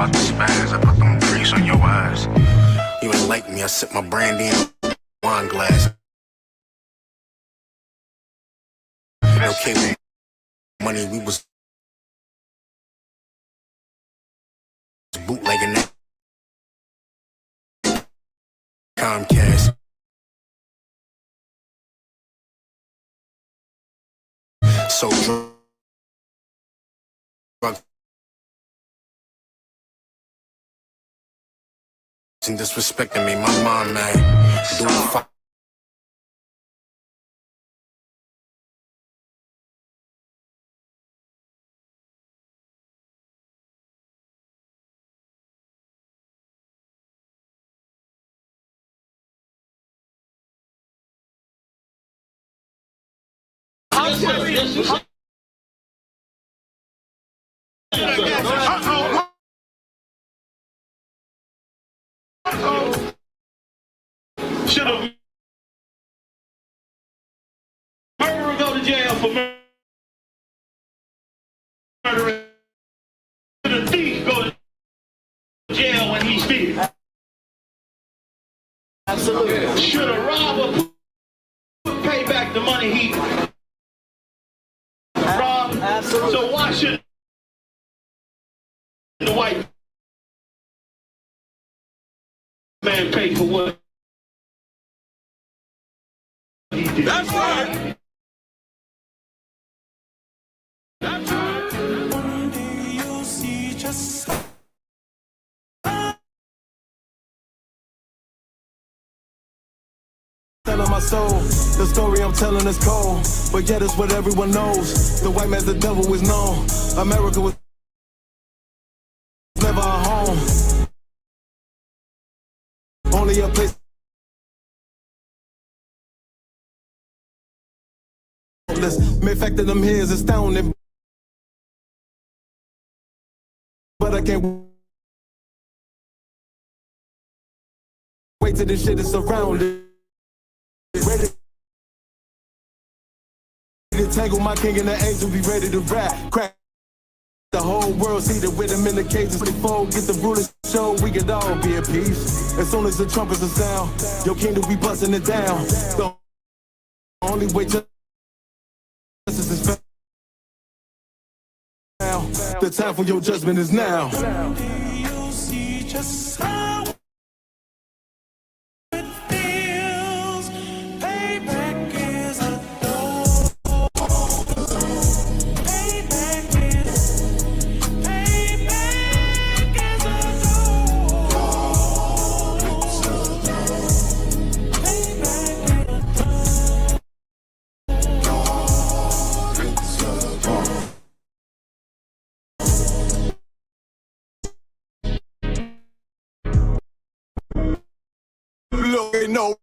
about to spaz. I put them grease on your eyes. You ain't like me, I sip my brandy in a wine glass. No cable money, we was bootlegging that Comcast. So drug and disrespecting me, my mom, man. Doing fine. Should a murderer go to jail for murdering? Should a thief go to jail when he steals? Absolutely. Should a robber pay back the money he robbed? Absolutely. So why should the white man pay for what he did? That's right. That's right. One day you'll see just telling my soul, the story I'm telling is cold, but yet it's what everyone knows. The white man's the devil is known. America was never a home, only a place. Main fact that I'm here is astounding, but I can't wait till this shit is surrounded. Ready to tangle my king and the angel, be ready to rap. Crack the whole world, see the rhythm in the cages. Before get the rulers show, we could all be at peace. As soon as the trumpets are sound, your kingdom be busting it down. The only way justice is found. The time for your judgment is now. You'll see just how it feels. Payback is a door. Payback is a door. Look, ain't no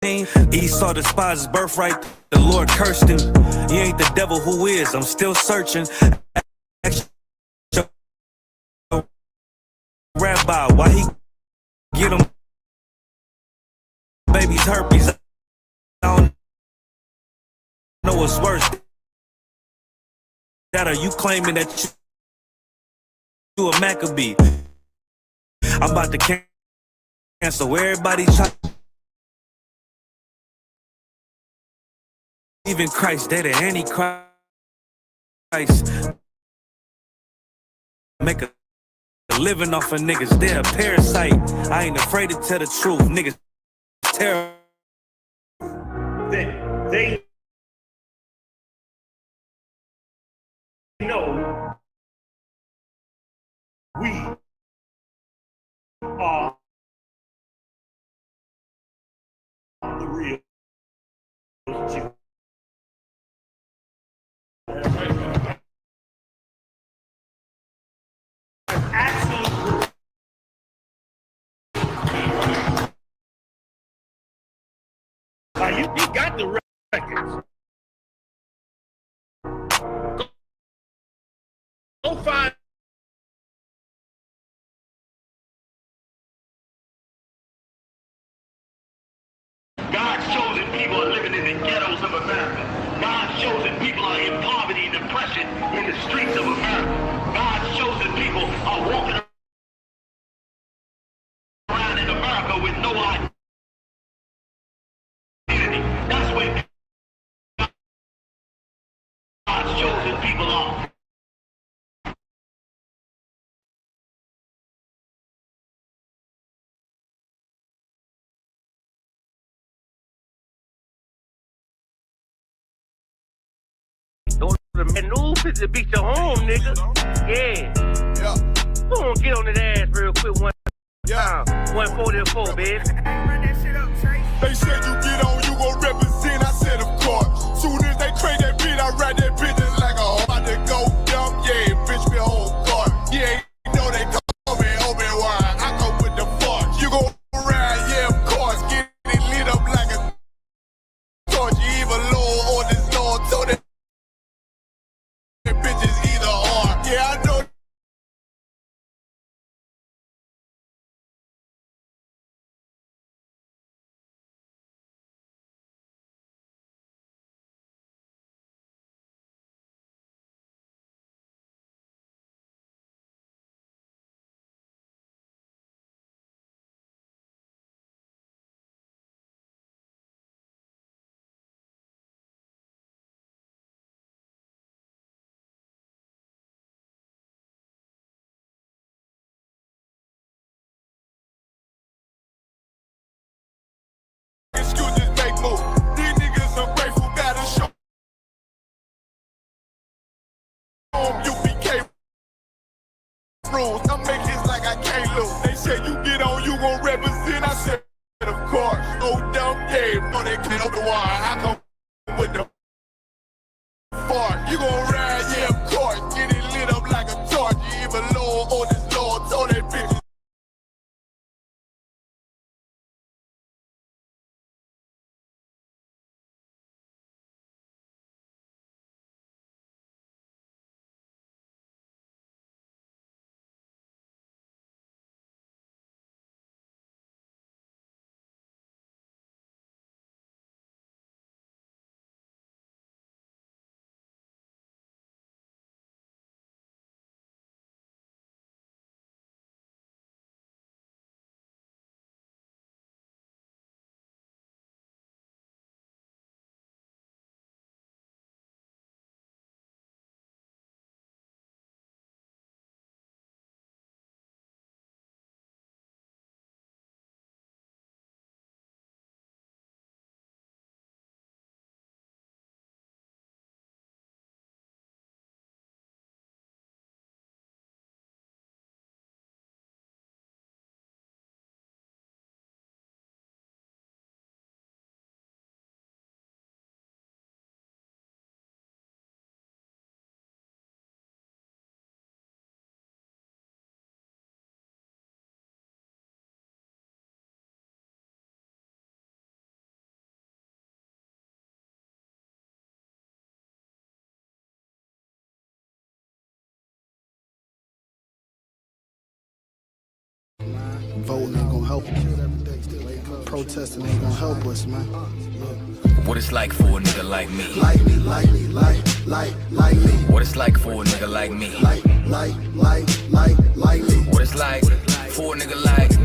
Esau despised his birthright, the Lord cursed him. He ain't the devil, who is? I'm still searching. Ask your rabbi, why he get him baby's herpes? I don't know what's worse. That are you claiming that you a Maccabee? I'm about to cancel everybody try. Even Christ, they the Antichrist. Make a living off of niggas, they're a parasite. I ain't afraid to tell the truth, niggas terrible. They know we are the real Jews. Absolute. You got the records. Go find. God's chosen people are living in the ghettos of America. God's chosen people are in poverty and depression in the streets of America. God's chosen people are walking around in America with no identity. That's where God's chosen people are. And new to beat your home, nigga. Yeah. Go on, get on that ass real quick one time. 144, bitch. They said you get on, you gon' represent. I said, of course. Soon as they crank that beat, I ride that bitch just like a hoe. About to go dumb, yeah, bitch, me a whole car. Yeah, you know they call me Obi-Wan. I go with the force. You gon' ride, yeah, of course. Get it lit up like a torch. You either Lord or this Lord. So that bitches either or. Yeah, I know. Excuses make move. These niggas ungrateful, gotta show them UPK rules. I make hits like I can't lose. They said you get on, you gon' represent. I said, of course. No dumb game, no they can't open wire. I come with the fart. You gon' ride, yeah, of course. Get it lit up like a torch. You even Lord or this Lord, so they bitches. Voting ain't gonna help us. Protesting ain't gonna help us, man. What it's like for a nigga like me. Like me. What it's like for a nigga like me. Like me. What it's like for a nigga like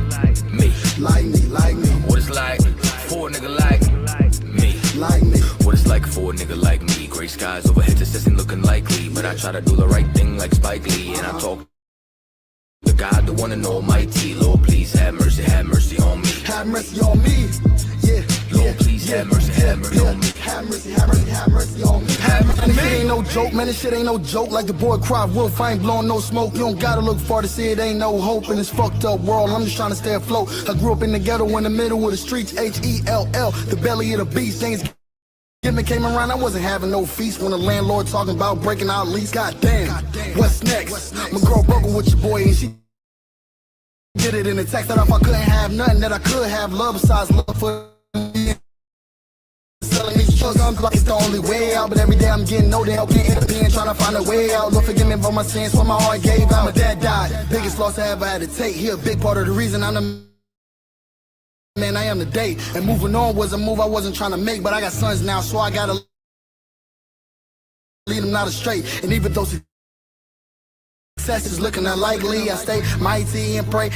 me. Like me. What it's like for a nigga like me. Like me. What it's like for a nigga like me. Gray skies overhead, success ain't looking likely, but I try to do the right thing like Spike Lee, and I talk to God, the one and almighty. Lord, please have mercy on me. Have mercy on me. Yeah. Lord, please have mercy on me. Have mercy on me. And this shit ain't no joke, man. This shit ain't no joke. Like the boy cried wolf, I ain't blowing no smoke. You don't gotta look far to see it ain't no hope in this fucked up world. I'm just trying to stay afloat. I grew up in the ghetto in the middle of the streets. H-E-L-L, the belly of the beast. Things came around, I wasn't having no feast when the landlord talking about breaking our lease. Goddamn, what's next? My girl broke up with your boy and she did it in the text that if I couldn't have nothing, that I could have love besides love for me. Selling these drugs, I'm like it's the only way out, but every day I'm getting older, helping and trying to find a way out. Lord, forgive me for my sins, for my heart gave out. My dad died, biggest loss I ever had to take. He a big part of the reason I'm the man I am today. And moving on was a move I wasn't trying to make, but I got sons now, so I gotta lead them not astray. And even though success is looking unlikely, I stay mighty and pray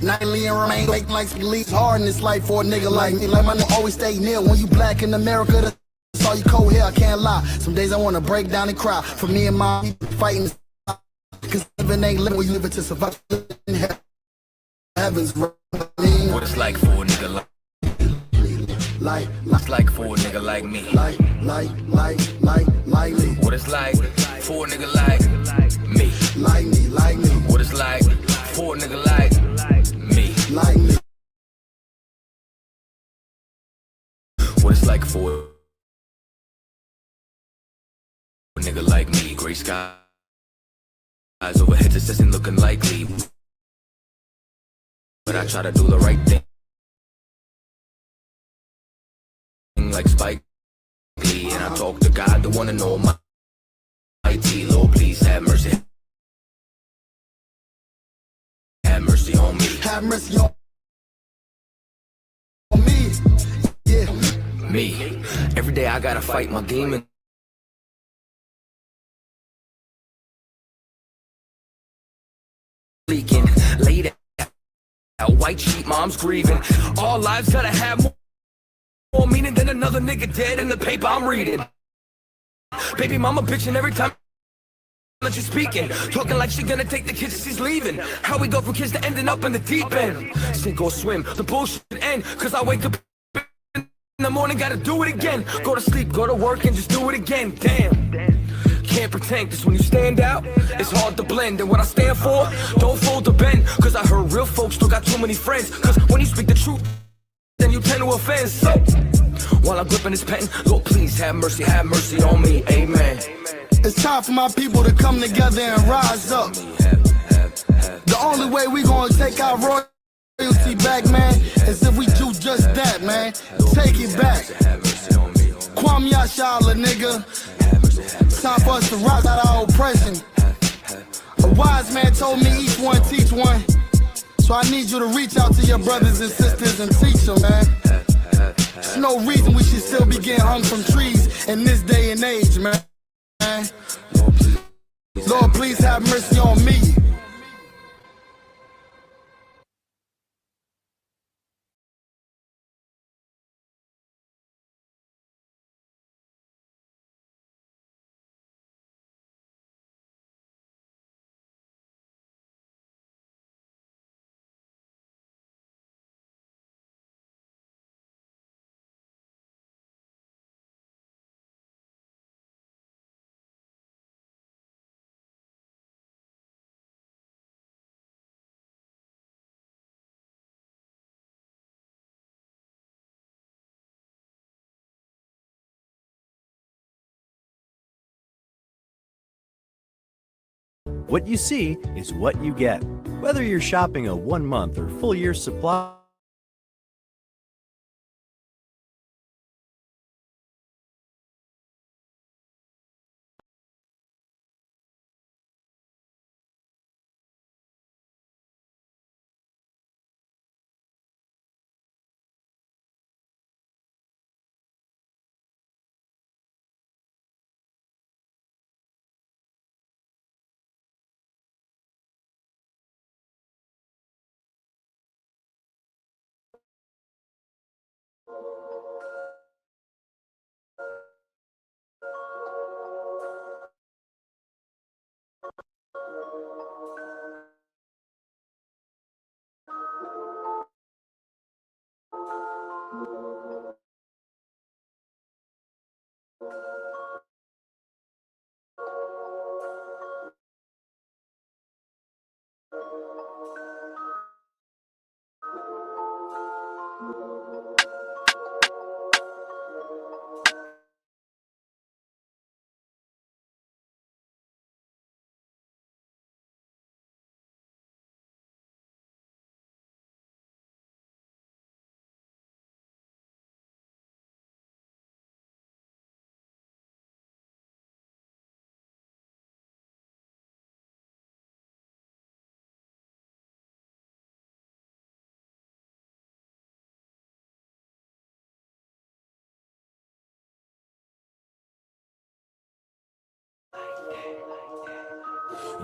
nightly and remain waiting like leaves hard in this life for a nigga like me. Like my nigga always stay near. When you black in America, that's all you cold here, I can't lie. Some days I wanna break down and cry for me and my fighting, cause living ain't living, we living to survive in heaven's running. What it's like for a nigga like What's like for a nigga like me. Like me. What it's like for a nigga like me. Like me. What it's like for a nigga like me. Like me. What it's like for a nigga like me. Gray skies overhead, success ain't looking likely, but I try to do the right thing like Spike Lee, and I talk to God, the one and almighty. Lord, please have mercy on me. Have mercy on me. Yeah. Me. Every day I gotta fight my demon. Leaking, laid out, white sheet, mom's grieving. All lives gotta have more meaning than another nigga dead in the paper I'm reading. Baby mama bitching every time that you're speaking, talking like she gonna take the kids as she's leaving. How we go from kids to ending up in the deep end? Sink or swim, the bullshit end, cause I wake up in the morning, gotta do it again. Go to sleep, go to work, and just do it again. Damn. Can't pretend, cause when you stand out, it's hard to blend. And what I stand for, don't fold the bend, cause I heard real folks still got too many friends. Cause when you speak the truth, then you tend to offend. So, while I'm gripping this pen, Lord, please have mercy on me, amen. It's time for my people to come together and rise up. The only way we gonna take our royalty back, man, is if we do just that, man. Take it back. Kwame Yashala, nigga. Time for us to rock out our oppression. A wise man told me each one teach one. So I need you to reach out to your brothers and sisters and teach them, man. There's no reason we should still be getting hung from trees in this day and age, man. Lord, please have mercy on me. What you see is what you get. Whether you're shopping a 1 month or full year supply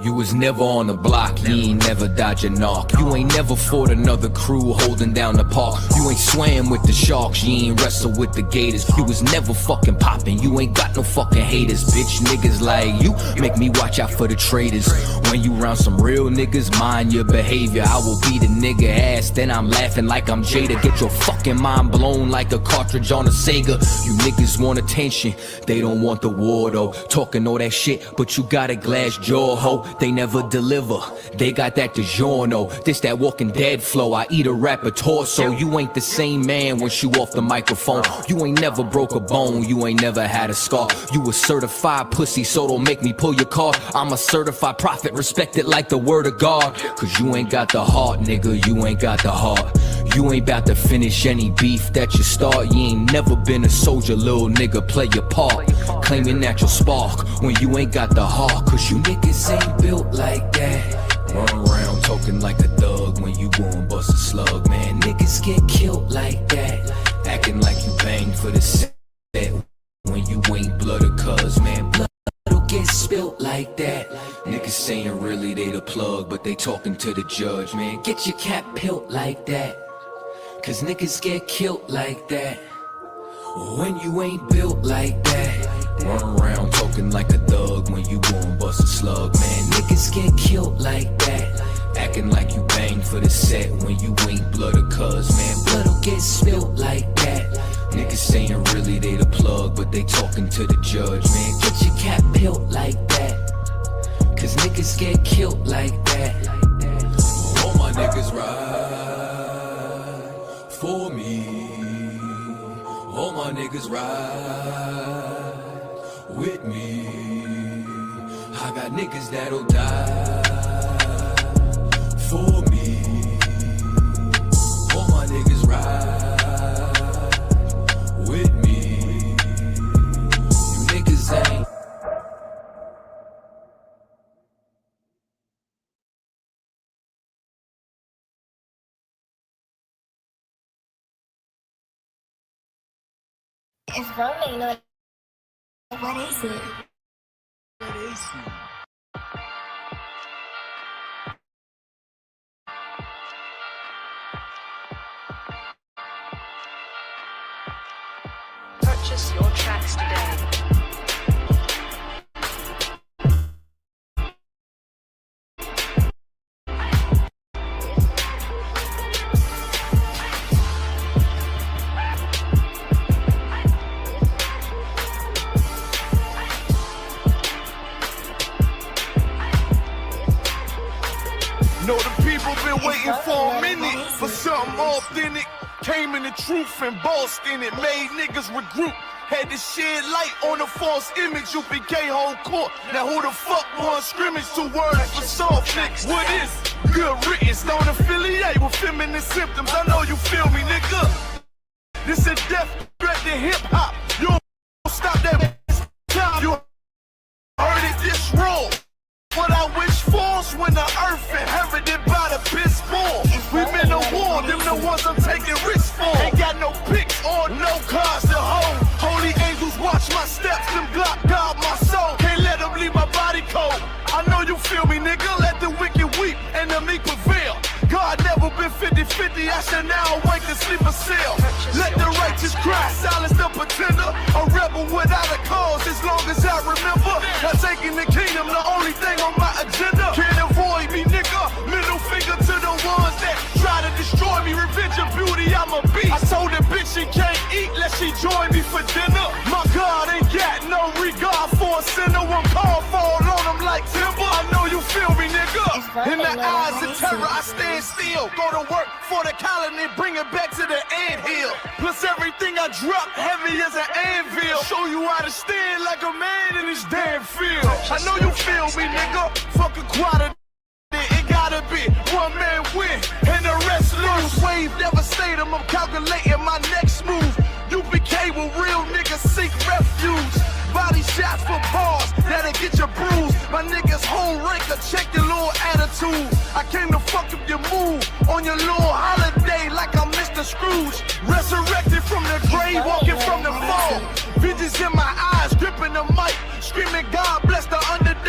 You was never on the block, you ain't never dodge a knock. You ain't never fought another crew holding down the park. You ain't swam with the sharks, you ain't wrestled with the gators. You was never fucking popping, you ain't got no fucking haters. Bitch, niggas like you make me watch out for the traitors. When you round some real niggas, mind your behavior. I will beat a nigga ass, then I'm laughing like I'm Jada. Get your fucking mind blown like a cartridge on a Sega. You niggas want attention, they don't want the war though. Talking all that shit, but you got a glass jaw, ho. They never deliver, they got that DiGiorno. This that Walking Dead flow, I eat a rapper torso. You ain't the same man once you off the microphone. You ain't never broke a bone, you ain't never had a scar. You a certified pussy, so don't make me pull your car. I'm a certified prophet, respect it like the word of God. Cause you ain't got the heart, nigga, you ain't got the heart. You ain't bout to finish any beef that you start. You ain't never been a soldier, little nigga, play your part. Claiming that you'll spark when you ain't got the heart. Cause you niggas ain't built like that. Run around talking like a thug when you go and bust a slug. Man, niggas get killed like that. Acting like you bang for the set when you ain't blood or cuz. Man, blood don't get spilt like that. Niggas saying really they the plug, but they talking to the judge. Man, get your cap peeled like that. Cause niggas get killed like that. When you ain't built like that. Run around talking like a thug when you go and bust a slug. Man, niggas get killed like that. Acting like you bang for the set when you ain't blood or cuz. Man, blood don't get spilled like that. Niggas saying really they the plug, but they talking to the judge. Man, get your cap peeled like that. Cause niggas get killed like that. All my niggas ride for me. All my niggas ride with me. I got niggas that'll die for me. All my niggas ride with me. You niggas ain't. It's rolling, what is it? What is it? Purchase your tracks today. Know the people been waiting for a minute for something authentic. Came in the truth and bossed in it, made niggas regroup. Had to shed light on the false image, you became whole court. Now who the fuck won scrimmage? 2 words for soft niggas. What is good riddance? Don't affiliate with feminine symptoms. I know you feel me, nigga. This a death threat to hip hop. You don't stop that time. You heard it this wrong. What I wish for's when the earth inherited by the piss ball. We been to war, them the ones I'm taking risks for. Ain't got no picks or no cars to hold. Holy angels watch my steps, them Glock guard my soul. Can't let them leave my body cold. I know you feel me, nigga. Let the wicked weep and the meek prevail. God never been 50-50, I shall now awake to sleep a cell. Let the righteous cry, silence the pretender. A rebel without a cause, as long as I remember. Not taking the kingdom, the only thing on my agenda. Can't avoid me, nigga. Middle finger to the ones that try to destroy me. Revenge of beauty, I'm a beast. I told that bitch she can't eat, let she join me for dinner. My God ain't got no regard for a sinner. One call fall on him like timber. I know you feel me, nigga. In the eyes of terror, I stand still. Go to work for the colony, bring it back to the anthill. Plus everything I drop, heavy as an anvil. Show you how to stand like a man in this damn field. I know you feel me, nigga. Fucking quality. It gotta be one man win and the rest lose. Wave devastator, I'm calculating my next move. UPK will real niggas seek refuge. Body shots for bars, that'll get you bruised. My niggas whole ranker, check your little attitude. I came to fuck up your mood on your little holiday like I'm Mr. Scrooge. Resurrected from the grave, walking from the fall. Visions in my eyes, gripping the mic, screaming God bless the underdog.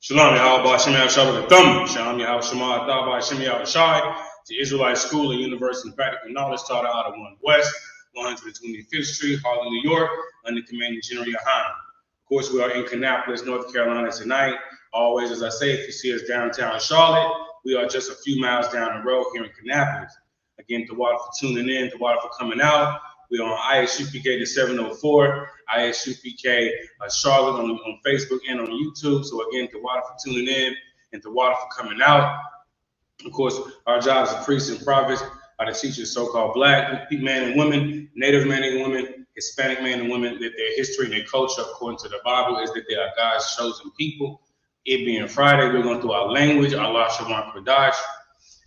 Shalom, Yahweh Shem Yahweh Thumb. Shalom, Yahweh Shema Thaba Shem Yahweh Shai. The Israelite School and University of Practical Knowledge taught out of 1 West, 125th Street, Harlem, New York, under commanding General Yohanan. Of course, we are in Kannapolis, North Carolina tonight. Always, as I say, if you see us downtown Charlotte, we are just a few miles down the road here in Kannapolis. Again, to water for tuning in, to water for coming out. We're on Isupk the 704, Isupk Charlotte on Facebook and on YouTube. So again, to water for tuning in and to water for coming out. Of course, our jobs as priests and prophets are to teach the so-called black men and women, native men and women, Hispanic men and women, that their history and their culture, according to the Bible, is that they are God's chosen people. It being Friday, we're going through our language, our Lashawan Qadash.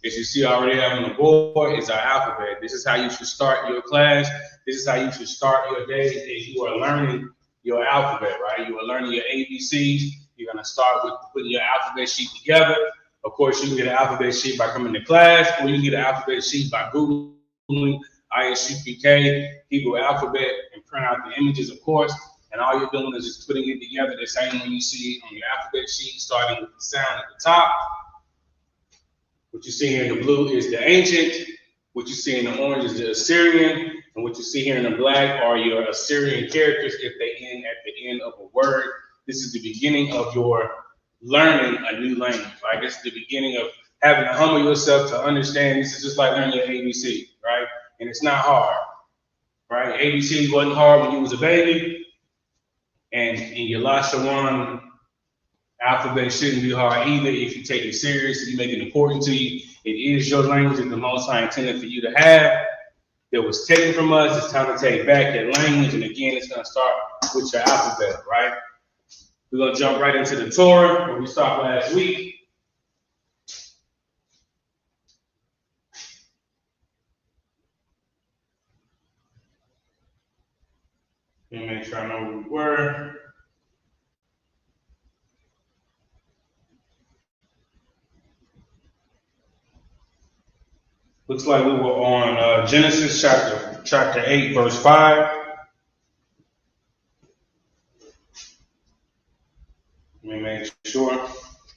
As you see already on the board, is our alphabet. This is how you should start your class. This is how you should start your day. As you are learning your alphabet, right? You are learning your ABCs. You're going to start with putting your alphabet sheet together. Of course, you can get an alphabet sheet by coming to class, or you can get an alphabet sheet by Googling Isupk, Hebrew alphabet, and print out the images, of course. And all you're doing is just putting it together the same way you see it on your alphabet sheet, starting with the sound at the top. What you see here in the blue is the ancient. What you see in the orange is the Assyrian. And what you see here in the black are your Assyrian characters if they end at the end of a word. This is the beginning of your learning a new language, right? This is the beginning of having to humble yourself to understand. This is just like learning your ABC, right? And it's not hard, right? ABC wasn't hard when you was a baby. And in your Lashawan alphabet shouldn't be hard either if you take it serious, if you make it important to you. It is your language that the Most High intended for you to have. That was taken from us. It's time to take back that language. And again, it's going to start with your alphabet, right? We're going to jump right into the Torah where we stopped last week. Let me make sure I know where we were. Looks like we were on Genesis chapter 8, verse 5. Let me make sure.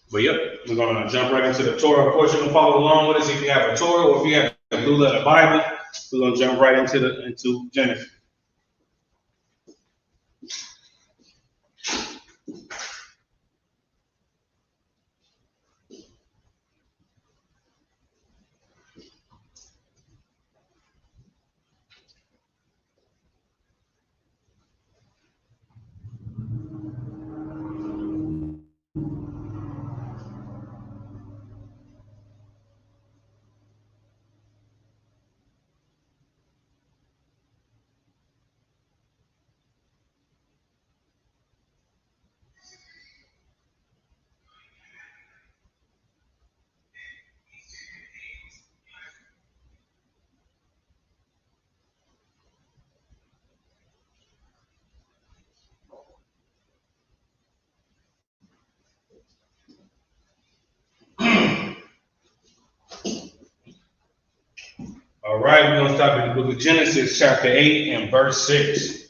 But yep, we're going to jump right into the Torah. Of course, you can follow along with us if you have a Torah or if you have a blue letter Bible. We're going to jump right into Genesis. All right, we're going to stop in the book of Genesis, chapter 8 and verse 6.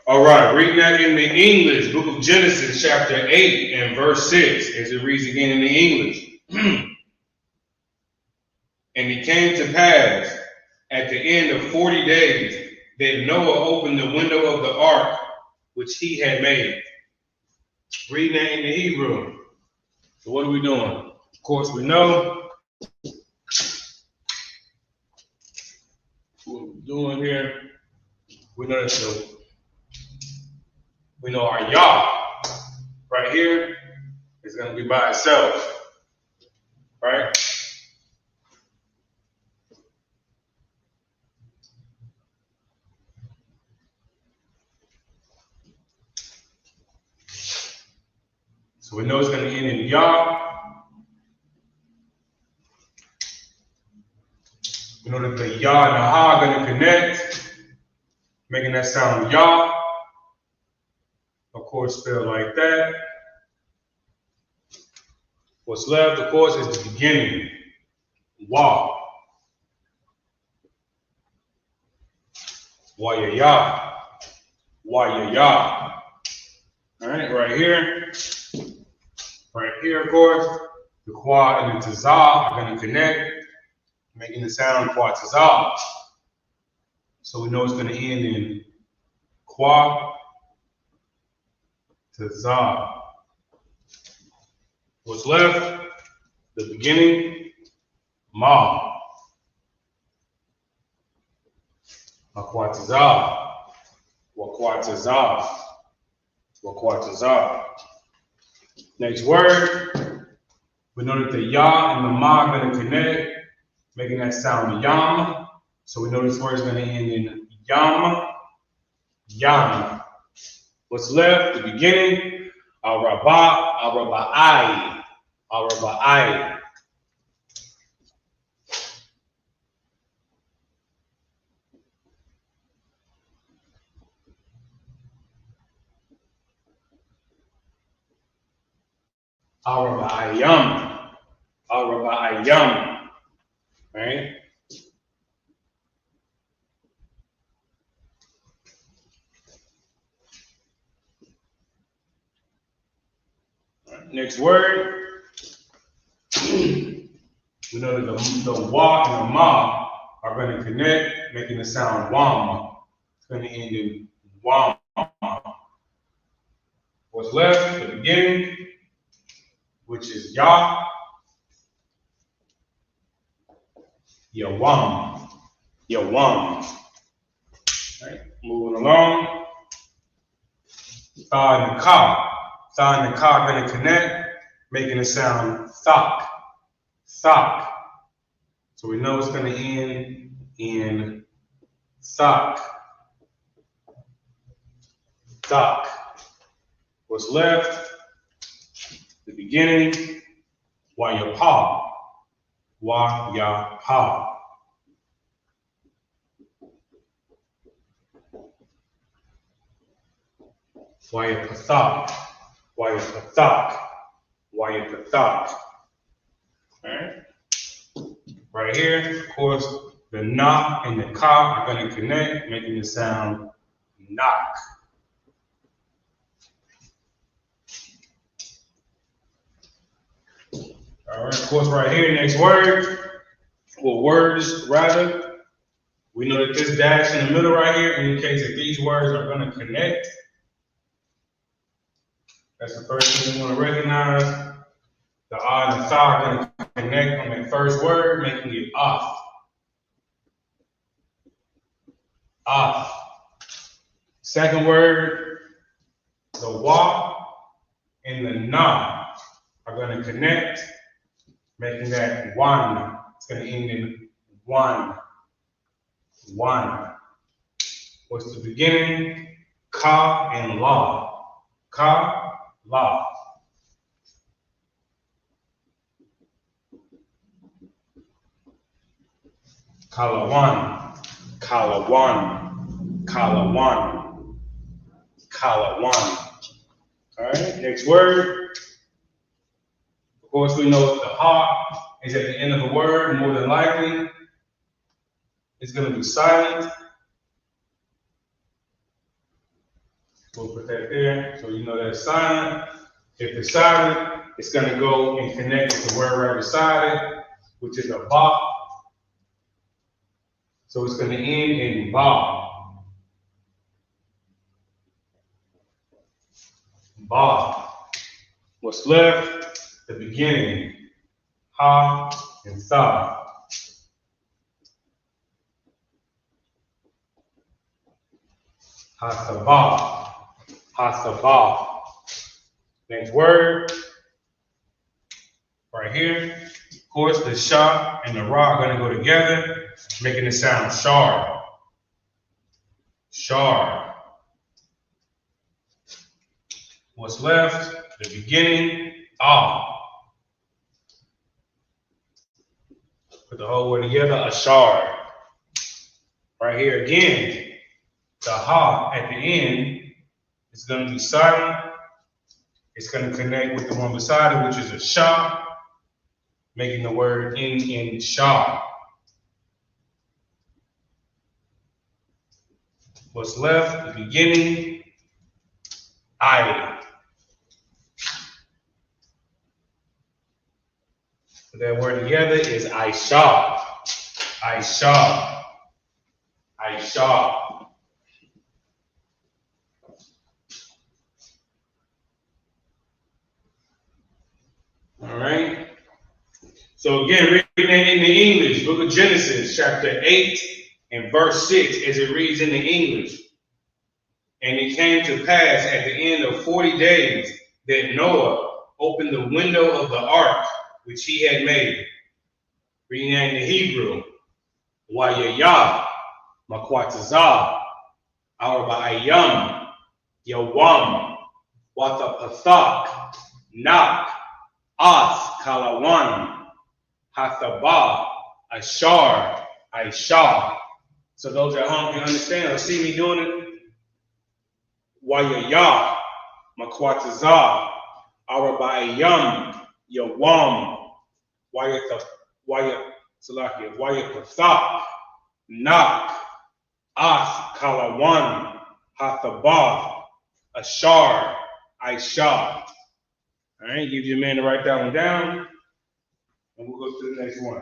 All right, reading that in the English, book of Genesis, chapter 8 and verse 6, as it reads again in the English. And it came to pass at the end of 40 days that Noah opened the window of the ark which he had made. Reading that in the Hebrew. So what are we doing? Of course, we know what we're doing here. We know that we know our Yah right here is going to be by itself, right? So we know it's going to end in Yah. We know that the Yah and the Ha are going to connect, making that sound Yah. Of course, spelled like that. What's left, of course, is the beginning. Wa. Wa ya ya. Wa ya ya. All right, right here. Right here, of course, the Kwa and the Tazah are going to connect, making the sound Kwa Tazah. So we know it's going to end in Kwa Tazah. What's left? The beginning, ma. Makwatazah. Wakwatazah. Wakwatazah. Next word, we know that the ya and the ma are going to connect, making that sound yam. So we know this word is going to end in yam, yam. What's left? The beginning, araba, araba'ai, araba'ai. Araba'ayam, araba'ayam, right? Next word, we know that the wa and the ma are going to connect, making the sound wam. It's going to end in wam. What's left? The beginning, which is ya, yawam, yawam. Right? Moving along, tha and the ka. Tha and the ka are going to connect, making the sound thak, thak. So we know it's going to end in thak, thak. What's left? The beginning, wayapa, wayapa. Wayapathak, wayapathak, wayapathak. Alright? Right here, of course, the na and the ka are going to connect, making the sound knock. All right, of course, right here, next word, or words rather. We know that this dash in the middle right here indicates that these words are going to connect. That's the first thing we want to recognize. The ah and the tha are going to connect on that first word, making it off. Off. Second word, the wa and the na are going to connect, making that one. It's going to end in one. One. What's the beginning? Ka and la. Ka, la. Kalawan, Kalawan, Kalawan, Kalawan. All right, next word. Of course, we know the ha is at the end of the word, more than likely. It's going to be silent. We'll put that there so you know that it's silent. If it's silent, it's going to go and connect with the word right beside it, which is a ba. So it's going to end in ba. Ba. What's left? The beginning. Ha and tha. Hasabah. Hasabah. Next word. Right here. Of course, the sha and the ra are going to go together, making it sound shar. Shar. What's left? The beginning, ah. Put the whole word together, ashar. Right here again, the ha at the end is going to be silent. It's going to connect with the one beside it, which is a sha, making the word end in sha. What's left? The beginning, I. Put that word together is Aisha. Aisha. Aisha. All right. So again, reading it in the English, Book of Genesis, chapter 8 and verse 6, as it reads in the English. And it came to pass at the end of 40 days that Noah opened the window of the ark which he had made. Reading that in the Hebrew, Wayayah, Makwatazah, Arba'ayam, Yawam, Watapathak, Nak, As, Kalawan, Hathabah, Ashar, Aishah. So those at home can understand or see me doing it. Wayayah, Makwatazah, Arabayam, Yawam, Wayathathak, Nak, As, Kalawan, Hathabah, Ashar, Aishah. All right, give your man to write that one down, and we'll go to the next one.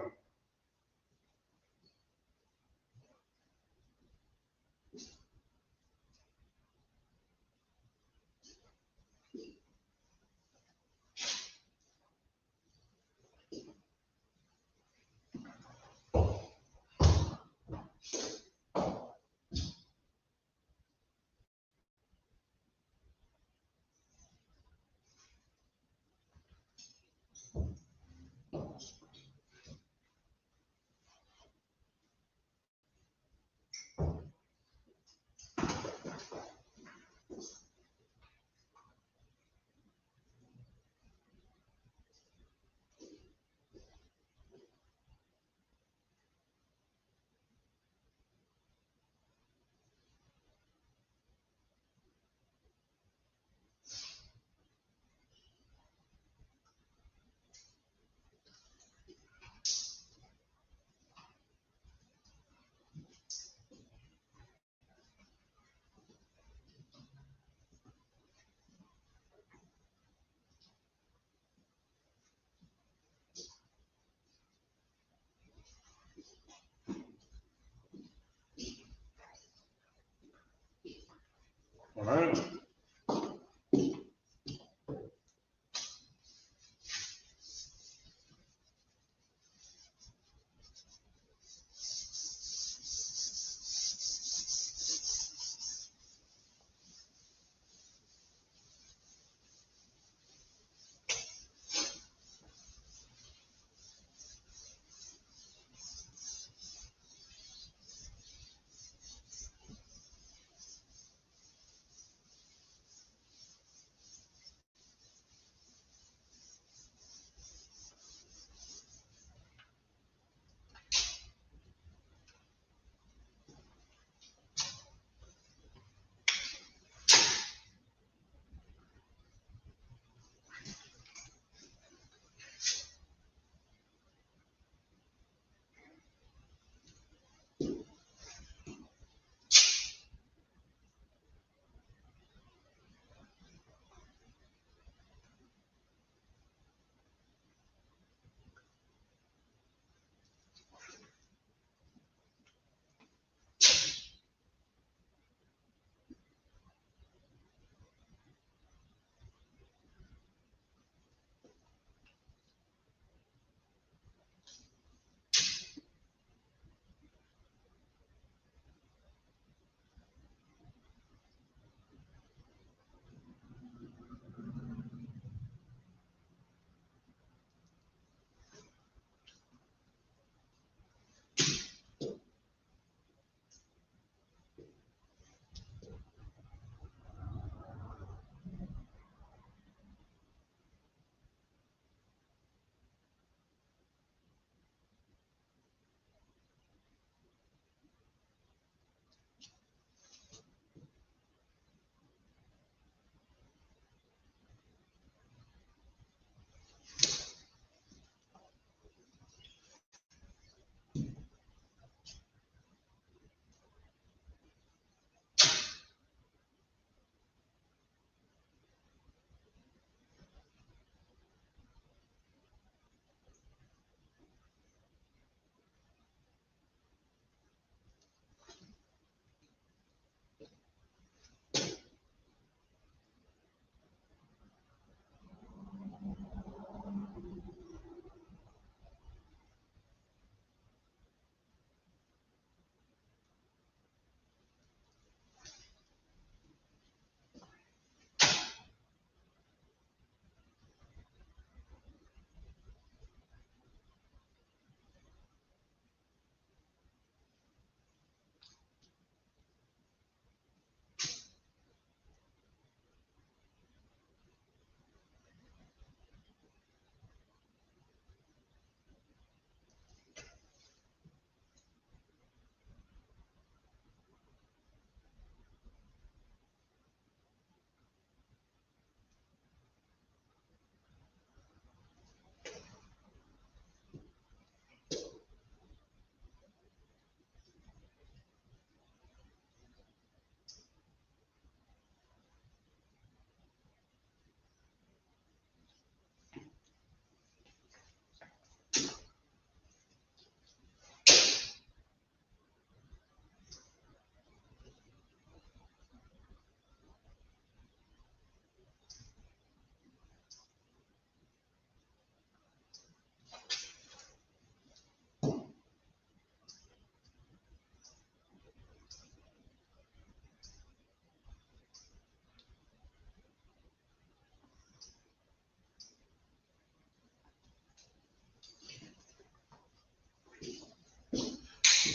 All right.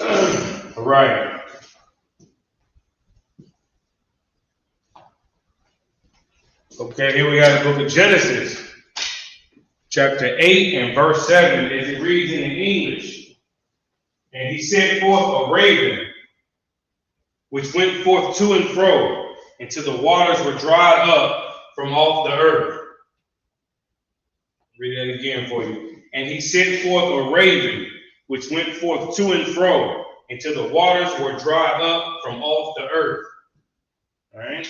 All right. Okay, here we have the book of Genesis, chapter 8 and verse 7, as it reads in English. And he sent forth a raven, which went forth to and fro, until the waters were dried up from off the earth. Read that again for you. And he sent forth a raven, which went forth to and fro, until the waters were dried up from off the earth. All right.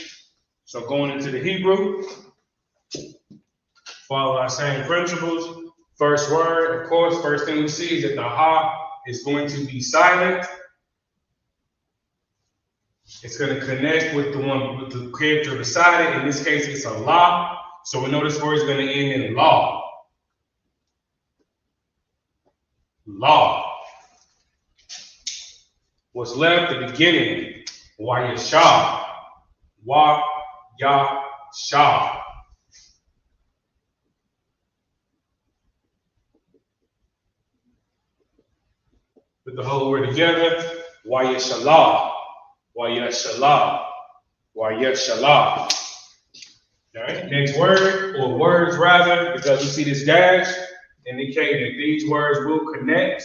So going into the Hebrew, follow our same principles. First word, of course, first thing we see is that the ha is going to be silent. It's going to connect with the one with the character beside it. In this case, it's a la. So we know this word is going to end in law. Law. What's left? The beginning. Wayashah. Wa-ya-shah. Put the whole word together. Wayashalah. Wayashalah. Wayashalah. All right. Next word, or words rather, because we see this dash, indicating that these words will connect.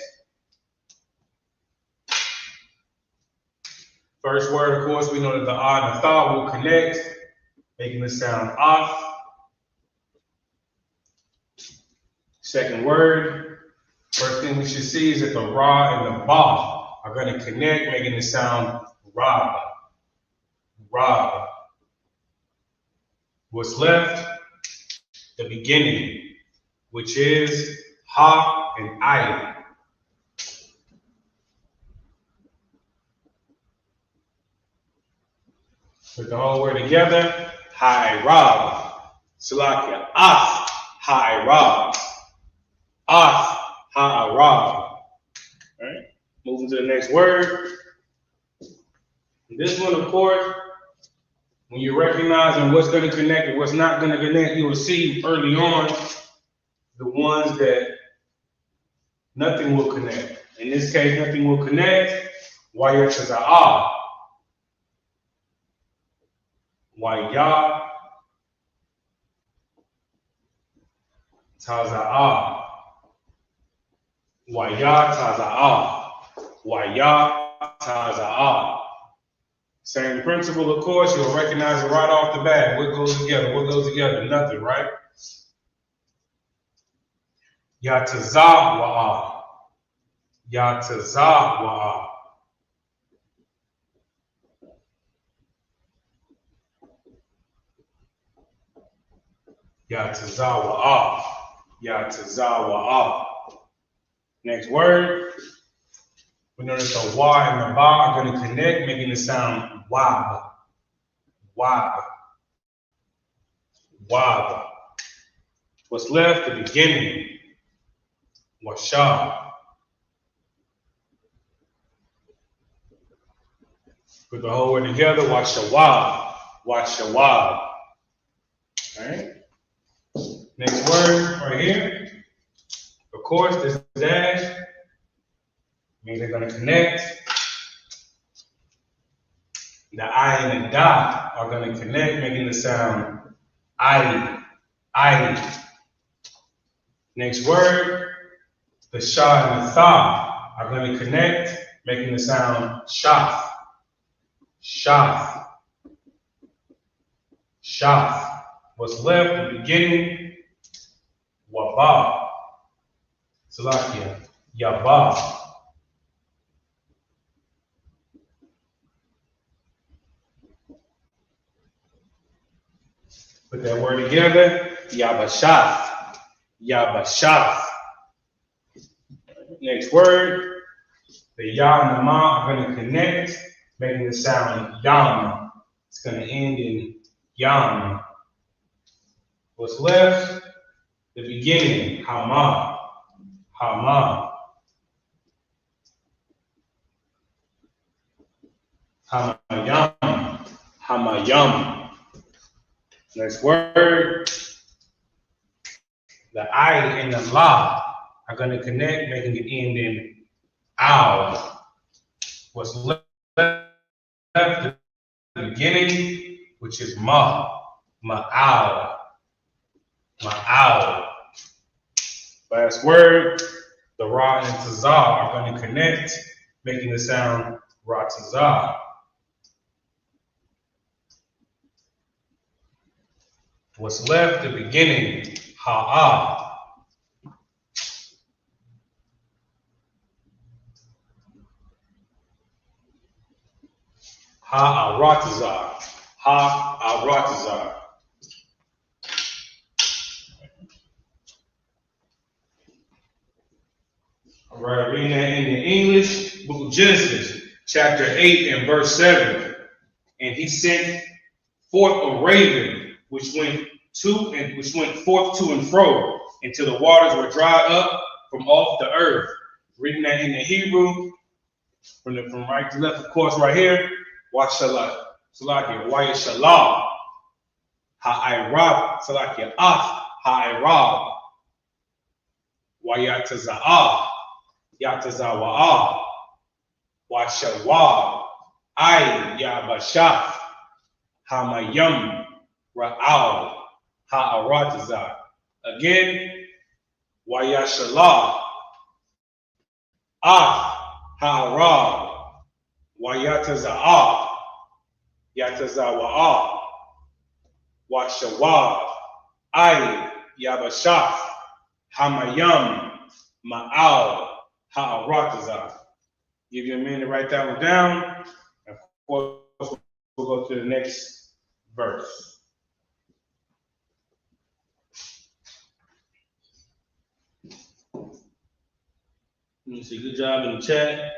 First word, of course, we know that the ah and the tha will connect, making the sound ah. Second word, first thing we should see is that the ra and the ba are going to connect, making the sound rab. Rab. What's left? The beginning, which is ha and ayin. Put the whole word together. Hi Rab. Salakia. As. Hi Rab. As. Ha Rab. All right. Moving to the next word. This one, of course, when you're recognizing what's going to connect and what's not going to connect, you will see early on the ones that nothing will connect. In this case, nothing will connect. Wayataza'ah. Waya Taza'ah. Waya Taza'ah. Waya Taza'ah. Same principle, of course, you'll recognize it right off the bat. What goes together? What goes together? Nothing, right? Yataza'wa'ah. Yataza'wa'ah. Yataza'wa'ah. Yataza'wa'ah. Next word. We notice the wa and the ba are going to connect, making the sound wab. Wab. Wab. What's left? The beginning. Washah. Put the whole word together. Washawab. Washawab. All right. Next word right here. Of course, this dash means they're going to connect. The I and the dot are going to connect, making the sound I. I. Next word, the sha and the tha are going to connect, making the sound shaf. Shaf. Shaf. What's left? The beginning, waba. Salakia. Yaba. Put that word together. Yabashaf. Yabashaf. Next word. The ya and the ma are going to connect, making the sound yam. It's going to end in yam. What's left? The beginning. Hama. Hama. Hamayam. Hamayam. Next word, the I and the la are going to connect, making it end in ow. What's left at the beginning, which is ma'al. Last word, the ra and tazah are going to connect, making the sound ra-tazah. What's left, the beginning, ha'ah. Ha'aratazah. Ha'aratazah. All right, reading that in the English, book of Genesis, chapter 8 and verse 7. And he sent forth a raven, which went forth to and fro, until the waters were dried up from off the earth. Reading that in the Hebrew, from right to left, of course, right here. Washalah, Salakia, Wayashalah, Ha'irab, Salakia, Ha'irab, Wayataza'ah, Yatazawa'ah, Washawab, Yabashaf, Hamayam, Ra'al, Ha'aratazah. Again, Wayashalah, Ha'arab, Wayataza'ah, Yatazawa'ah, Washawab, Yabashaf, Hamayam, Ma'al, Ha'aratazah. Give you a minute to write that one down. And of course, we'll go to the next verse. Let me see. Good job in the chat.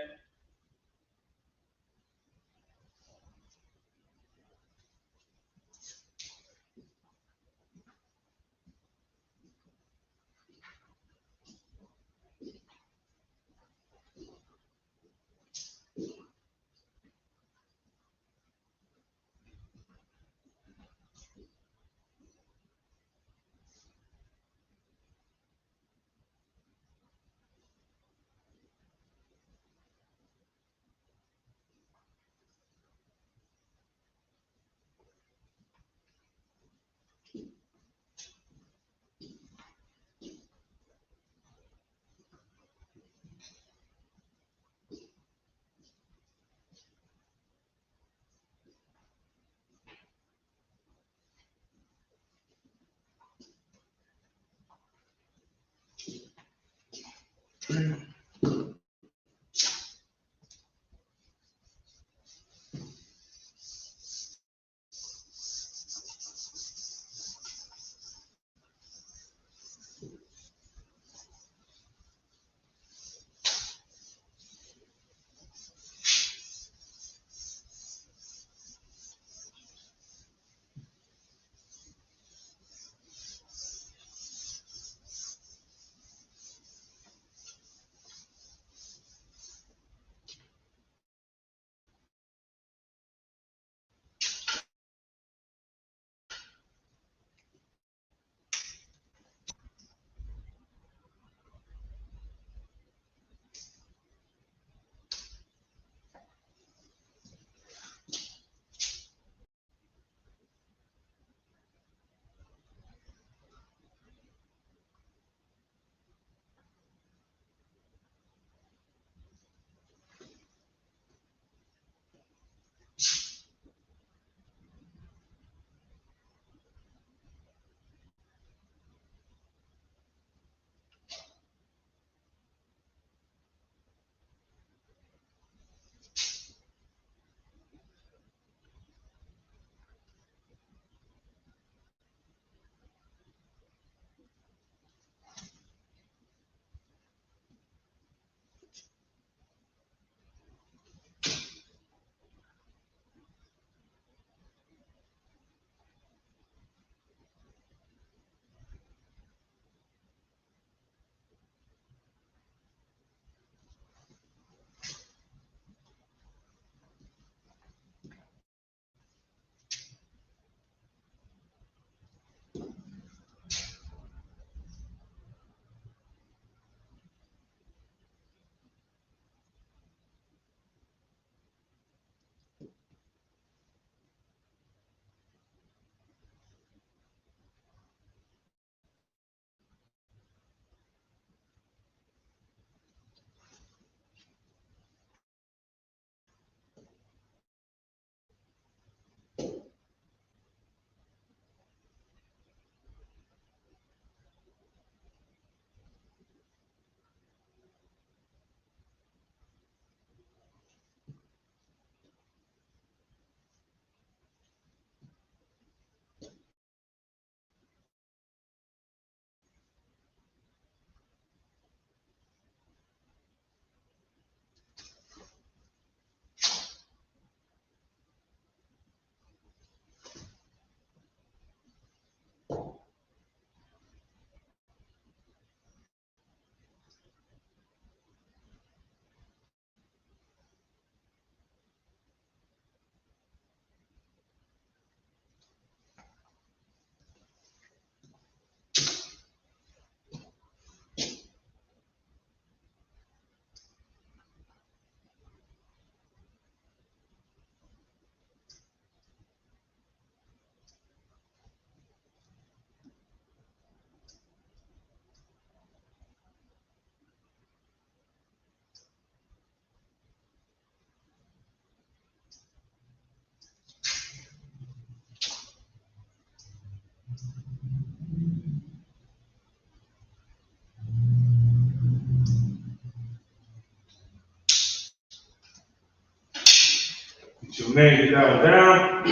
So man, get that one down.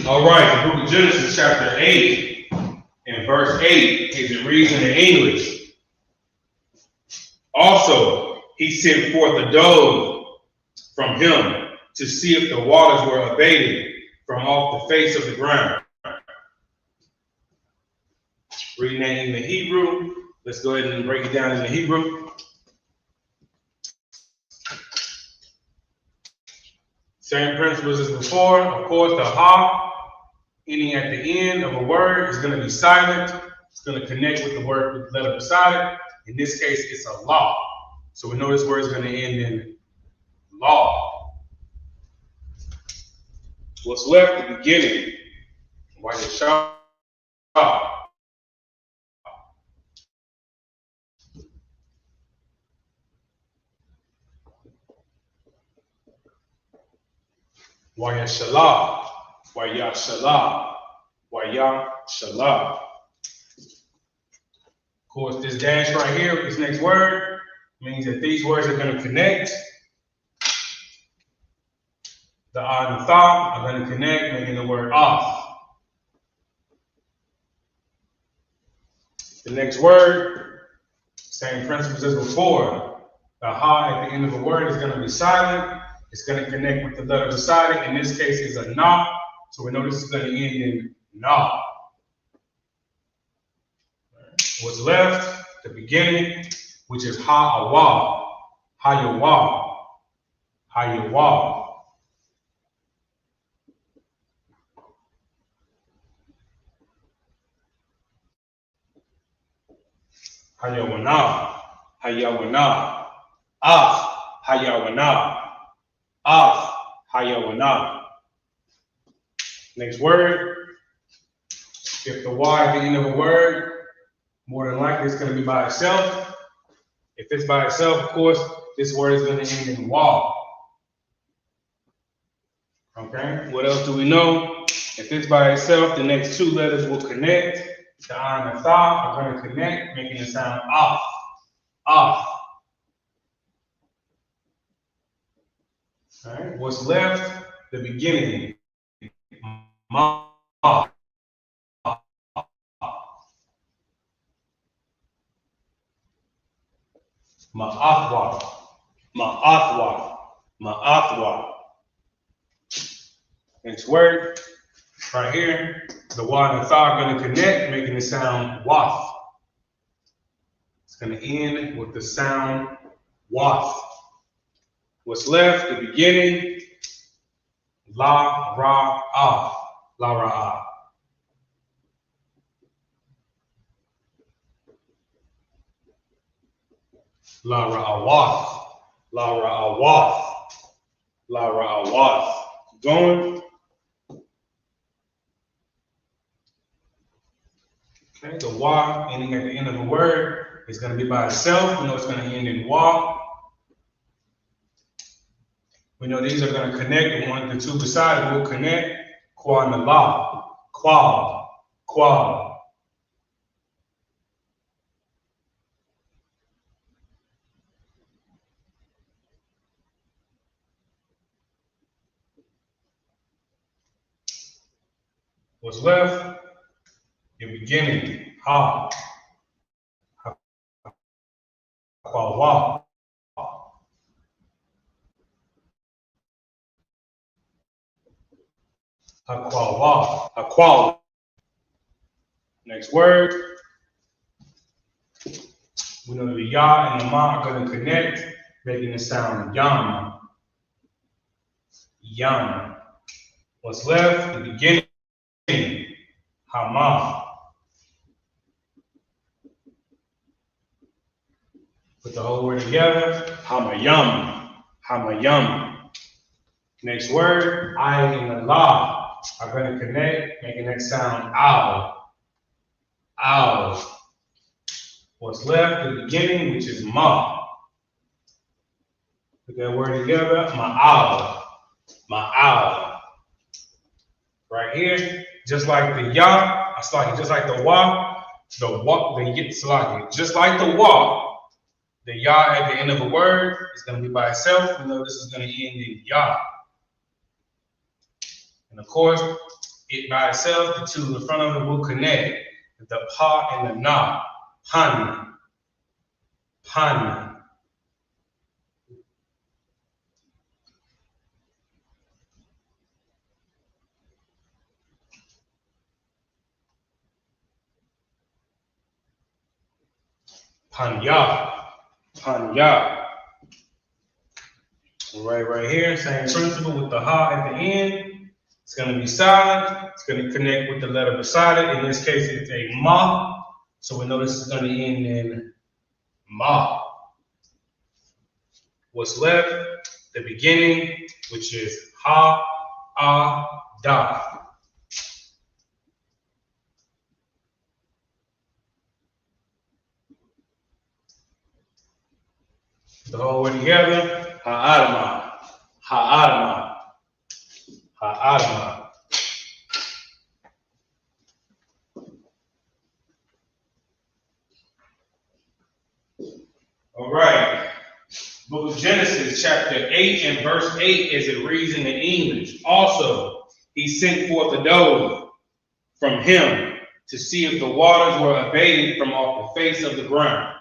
All right, the book of Genesis, chapter 8, and verse 8, is it reads in the English. Also, he sent forth a dove from him to see if the waters were abated from off the face of the ground. Reading that in the Hebrew. Let's go ahead and break it down in the Hebrew. Same principles as before. Of course, the ha, ending at the end of a word, is going to be silent. It's going to connect with the word with the letter beside it. In this case, it's a law. So we know this word is going to end in law. What's left, the beginning. Why you shah. Waya shalah. Waya shalah. Waya shalah. Of course, this dash right here, this next word, means that these words are going to connect. The ah and the tha are going to connect, making the word off. The next word, same principles as before. The ha at the end of a word is going to be silent. It's going to connect with the letter beside it. In this case, it's a na. So we know this is going to end in na. What's left, the beginning, which is ha-awa, ha-yawa, ha-yawa. Ha-yawana, ha-yawana, ah, ha-yawana, ah, ha-yawana. Next word, if the y at the end of a word, more than likely it's going to be by itself. If it's by itself, of course, this word is going to end in wa. Okay, what else do we know? If it's by itself, the next two letters will connect. The ah and the tha are going to connect, making the sound off, off. All right, what's left? The beginning. Ma, ma'athwa, ma'athwa, ma'athwa. Next word, right here, the wa and the tha are going to connect, making the sound waf. It's going to end with the sound waf. What's left? The beginning, la, ra, ah, la, ra, ah. La, ra, awaf, la, ra, awaf, la, ra, awaf. Going. Okay, the wa ending at the end of a word is going to be by itself. We know it's going to end in wa. We know these are going to connect. The two beside it will connect. Qua and the la. Qua. Qua. What's left? Your beginning. Ha. Wa. Aqua. Next word. We know the ya and the ma are going to connect, making the sound yam. Yam. What's left? The beginning. Hama. Put the whole word together. Hamayam. Hamayam. Next word. I and the la are going to connect, making that sound ow. Ow. What's left? The beginning, which is ma. Put that word together. Ma'al. Ma'al. Right here, just like the ya, just like the wa, just like the wa, the ya at the end of a word is going to be by itself. We know this is going to end in ya. And of course, it by itself, the two in the front of it will connect. The pa and the na. Pan. Pan. Panya. Panya. Right here, same principle with the ha at the end. It's going to be silent. It's going to connect with the letter beside it. In this case, it's a ma. So we know this is going to end in ma. What's left? The beginning, which is ha, da. The whole word together. Ha'adama. Ha'adama. Ha'adama. All right. Book of Genesis, chapter 8 and verse 8, as it reads in the English. Also, he sent forth a dove from him to see if the waters were abated from off the face of the ground.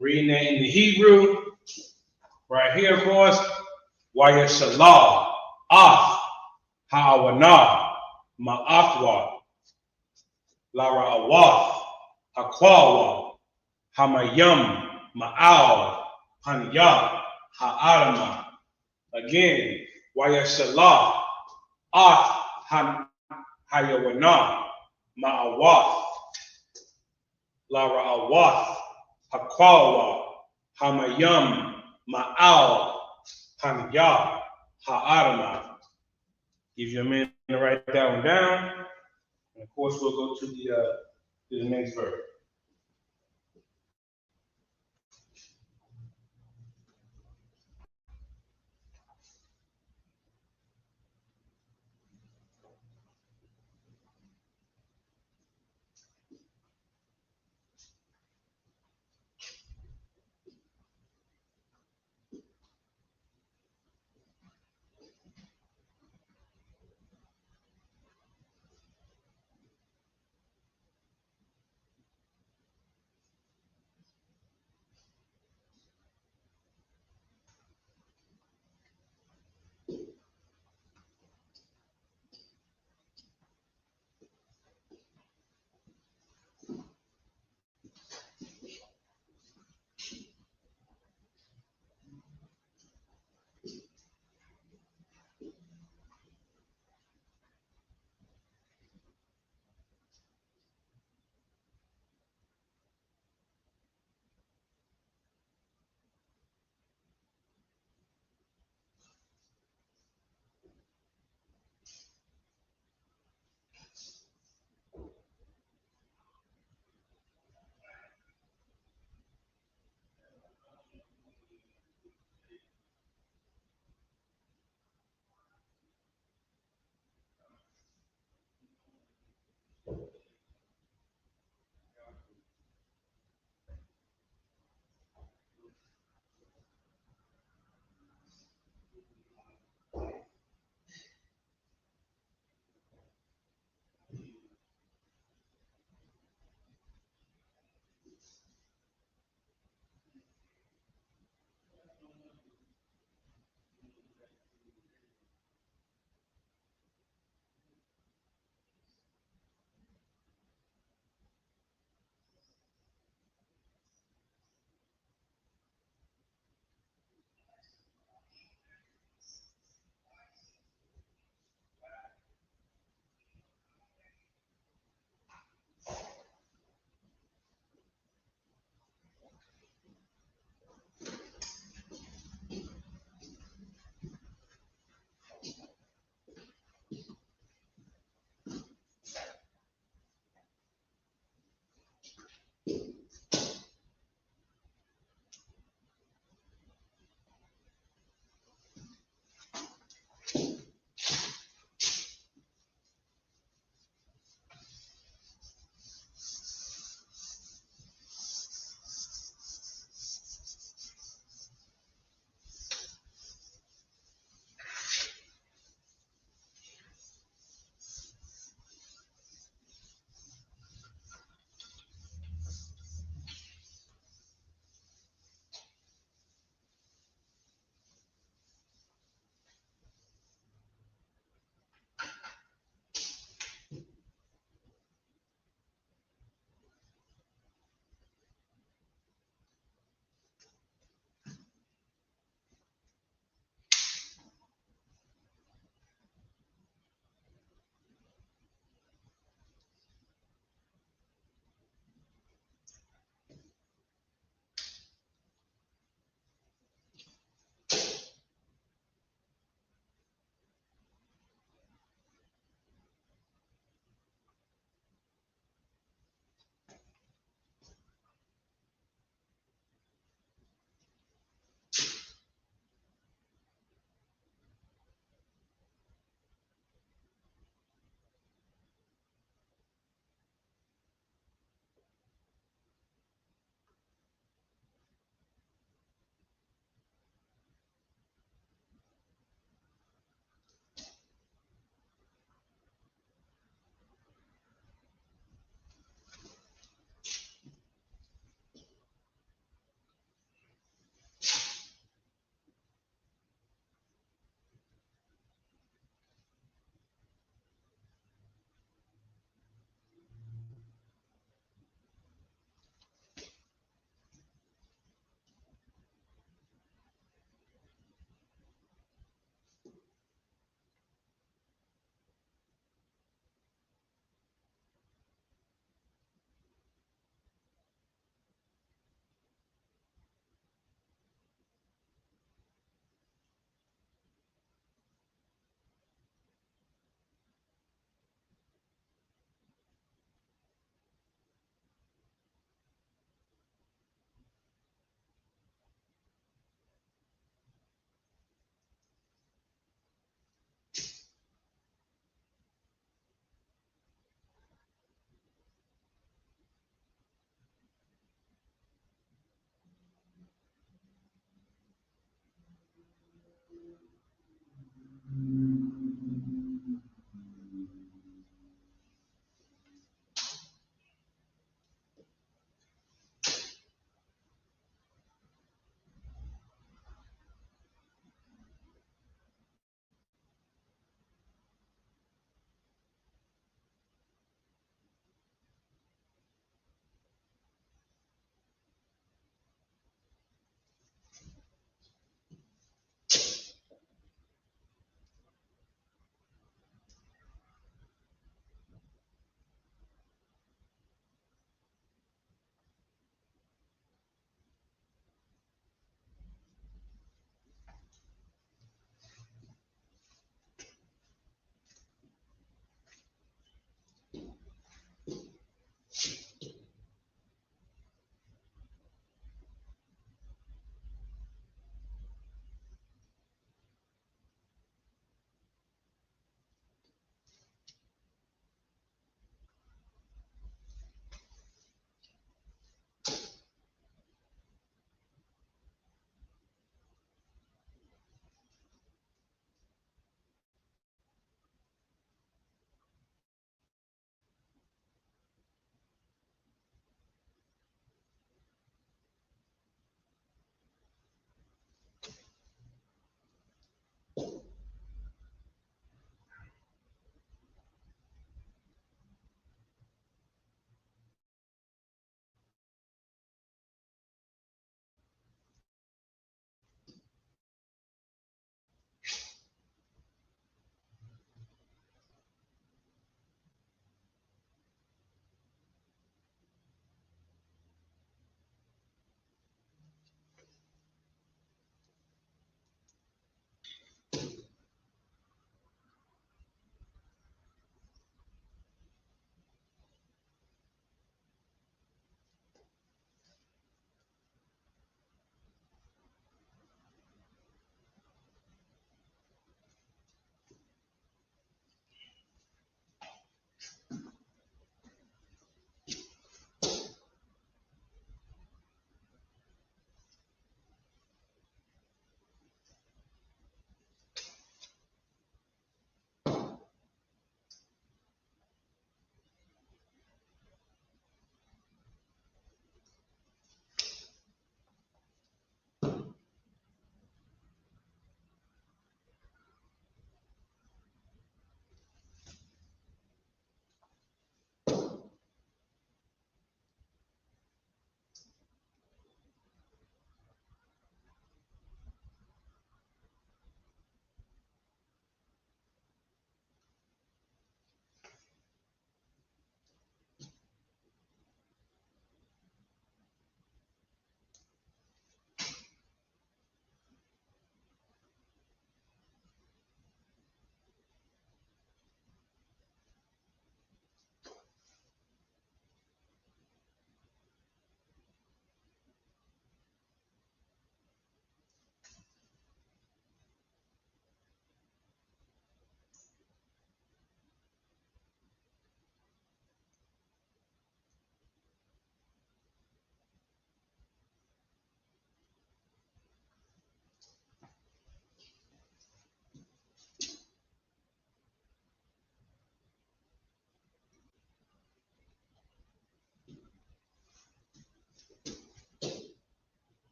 Reading that in the Hebrew, right here, of course, Wayashalah, Af, Ha'awana, Ma'athwa, Lara Awath, Hakwawa, Hamayam, Ma'al, Hanyah, Ha'adama. Again, Wayashalah, Af, Hayawana, Ma'awath, Lara Awath, Hakwawa, Hamayam, Ma'al, Hanyah, Ha'adama. Give you a minute to write that one down. And of course, we'll go to the next verse.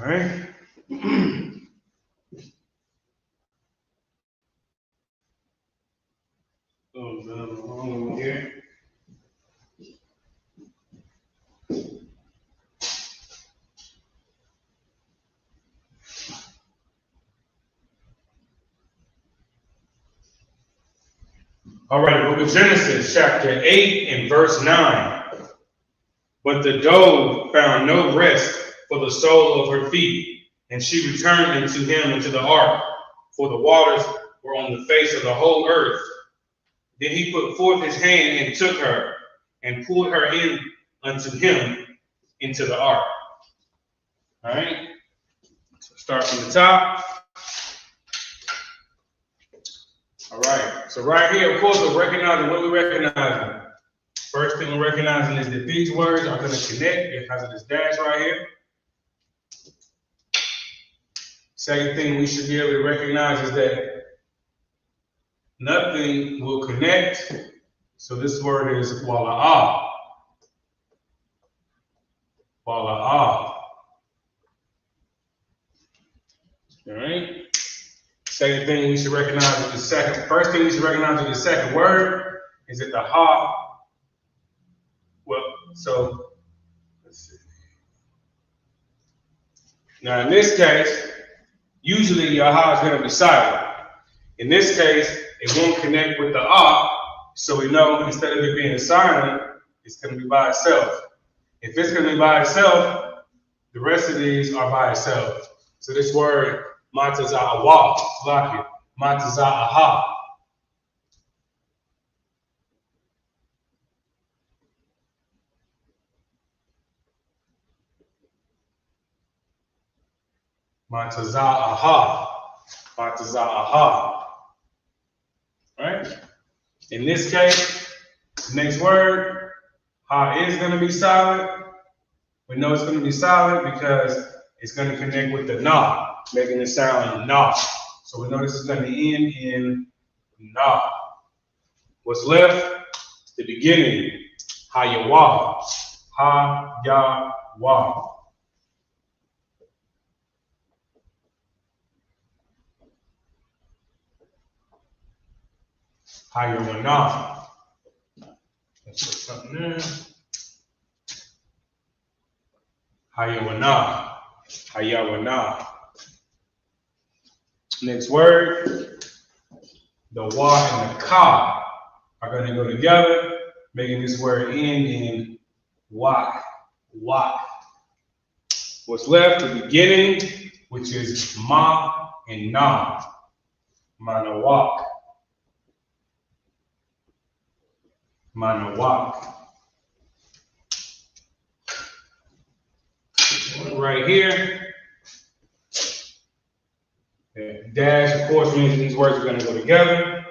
All right. Here. All right, book of Genesis, chapter 8 and verse 9. But the dove found no rest for the sole of her feet, and she returned unto him into the ark, for the waters were on the face of the whole earth. Then he put forth his hand and took her, and pulled her in unto him into the ark. All right, so start from the top. All right, so right here, of course, we're recognizing what we're recognizing. First thing we're recognizing is that these words are going to connect because of this dash right here. Second thing we should be able to recognize is that nothing will connect. So this word is wala'ah. Wala'ah. All right. Second thing we should recognize with the second, first thing we should recognize with the second word is that the ha. Well, so let's see. Now in this case, usually your ha is going to be silent. In this case, it won't connect with the ah, so we know instead of it being silent, it's going to be by itself. If it's going to be by itself, the rest of these are by itself. So this word mataza'awa, like it, mataza'aha. Mataza'aha. Mataza'aha. Right? In this case, the next word, ha is going to be silent. We know it's going to be silent because it's going to connect with the na, making it sound na. So we know this is going to end in na. What's left? The beginning, ha-ya-wa. Ha-ya-wa. Ha-ya-wa-na. Let's put something there. Ha-ya-wa-na. Ha-ya-wa-na. Next word, the wa and the ka are going to go together, making this word end in wa. Wa. What's left? The beginning, which is ma and na. Manawak. Manawak. Right here. Dash, of course, means these words are going to go together.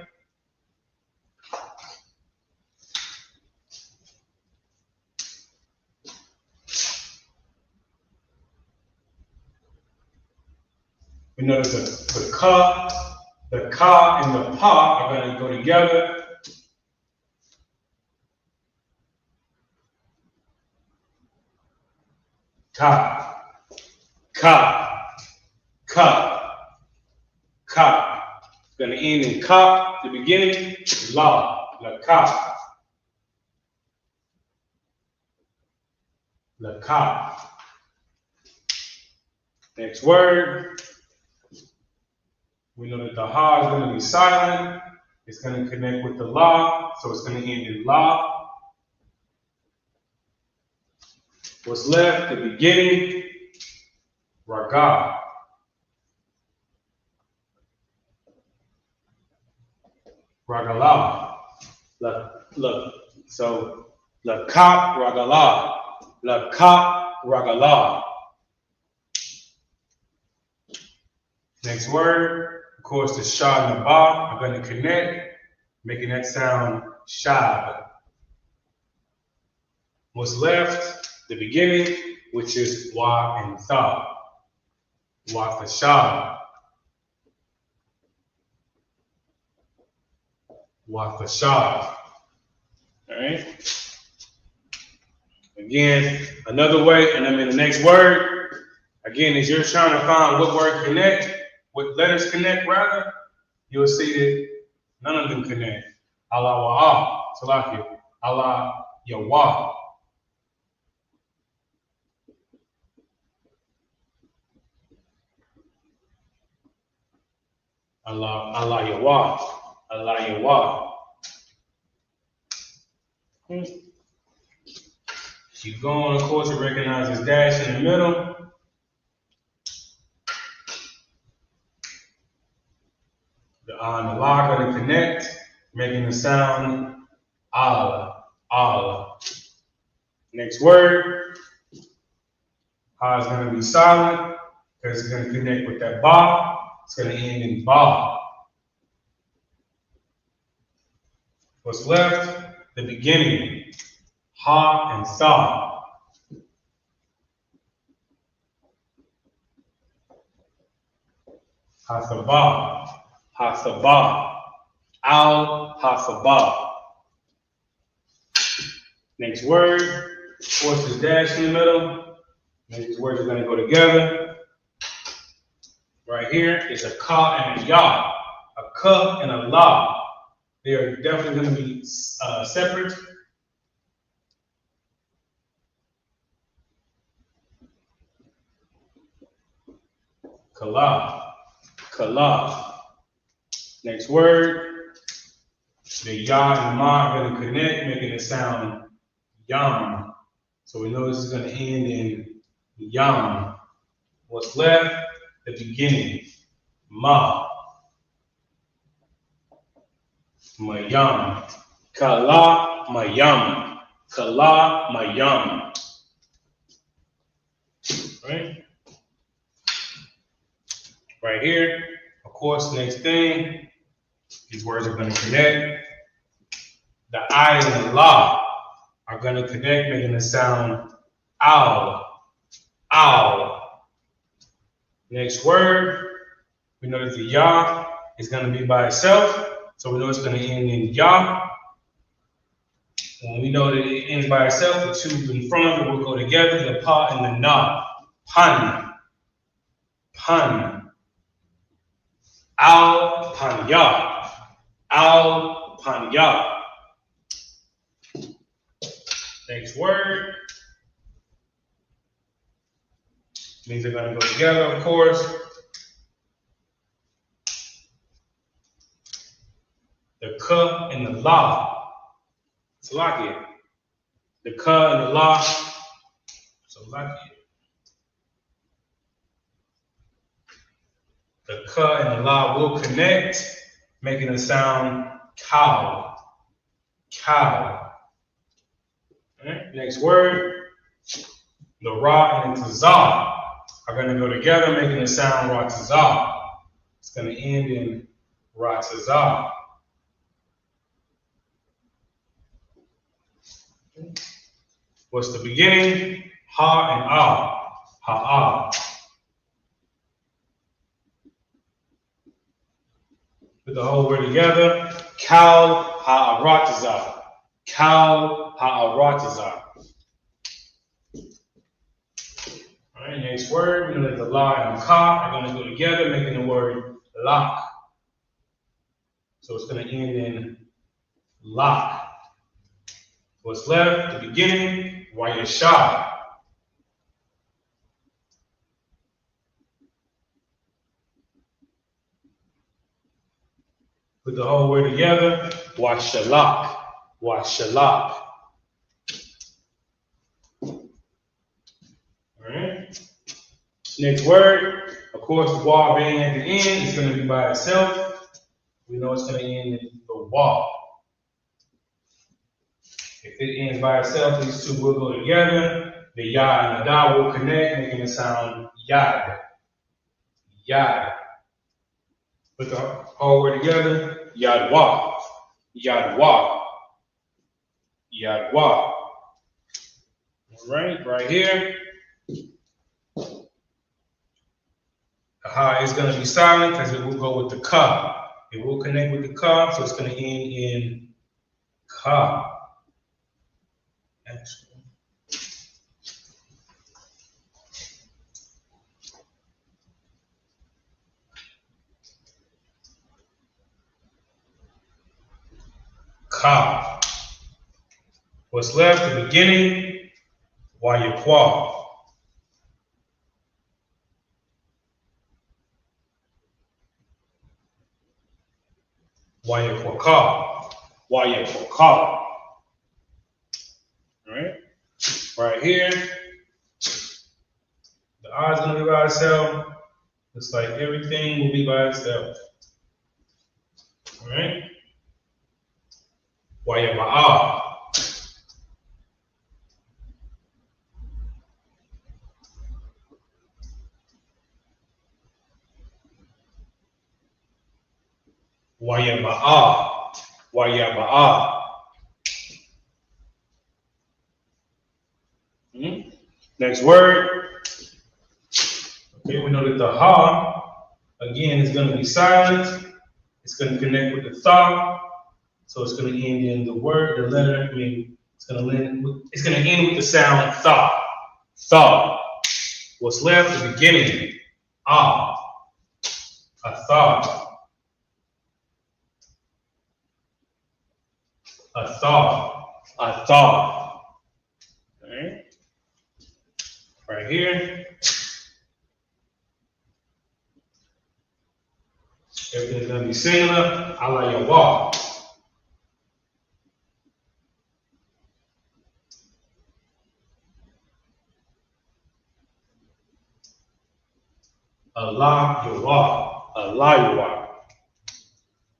We notice the ka and the pa are going to go together. Ka, ka, ka, ka. It's going to end in ka, the beginning, la ka. La ka. Next word. We know that the ha is going to be silent. It's going to connect with the la, so it's going to end in la. What's left? The beginning, raga. Ragala. So la ka ragala. La ka ragala. Next word, of course, the sha and the ba are going to connect, making that sound shab. What's left? The beginning, which is wa and tha. Wa the shab. Wa the shab. All right. Again, another way, and I mean the next word, Again, as you're trying to find what word connect, what letters connect rather, you'll see that none of them connect. Allah wa'ah, Salaki, Allah yawah. Allah yawah, Allah yawah. Keep going, of course, you recognize this dash in the middle. The and the la are going to connect, making the sound Allah, Allah. Next word, ha is going to be silent because it's going to connect with that ba. It's going to end in ba. What's left? The beginning, ha and sa. Hasabah, hasabah, al hasabah. Next word, of course, is dash in the middle. These words are going to go together. Right here is a ka and a ya, a ka and a la. They are definitely going to be separate. Kala, kala. Next word, the ya and the ma are going to connect, making it sound yam. So we know this is going to end in yam. What's left? The beginning, ma. Mayam. Kala mayam. Kala mayam. Right? Right here, of course, next thing, these words are going to connect. The I and the la are going to connect, making the sound ow, ow. Next word, we know that the ya is going to be by itself, so we know it's going to end in ya. When we know that it ends by itself, the two in front of it will go together, the pa and the na. Pan, pan. Al panya, al panya. Next word means they're going to go together, of course. The ka and the la. Salakia. The ka and the la. Salakia. The ka and the la will connect, making the sound cow. Cow. All right. Next word. The ra and the za are going to go together, making the sound rataza. It's going to end in rataza. What's the beginning? Ha and ah. Ha-ah. Put the whole word together. Kal ha-arataza. Kal ha-arataza. All right, next word. We know that the la and the ka are going to go together, making the word lock. So it's going to end in lock. What's left? The beginning, Wayashah. Put the whole word together, Washalak. Washalak. All right. Next word, of course, the wa being at the end is going to be by itself. We know it's going to end in the wa. If it ends by itself, these two will go together. The ya and the da will connect, making it sound yad. Yad. Put the whole word together, yadwa. Yadwa. Yadwa. All right here. The ha is going to be silent because it will go with the ka. It will connect with the ka, so it's going to end in ka. Ka. What's left, the beginning, Wayakwa. Wayakwaka. Wayakwaka. Alright? Right here, the I is going to be by itself. Looks like everything will be by itself. Alright? Wayaba'a. Wayaba'a. Wayaba'a. Next word. Okay, we know that the ha, again, is going to be silent. It's going to connect with the tha. So it's going to end in the word, the letter. It's going to end with the sound tha. Tha. What's left? The beginning. Ah. A tha. A tha. A tha. Alright. Right here. Everything's going to be singular. Ala yawa. Allah yawa. Allah yawa.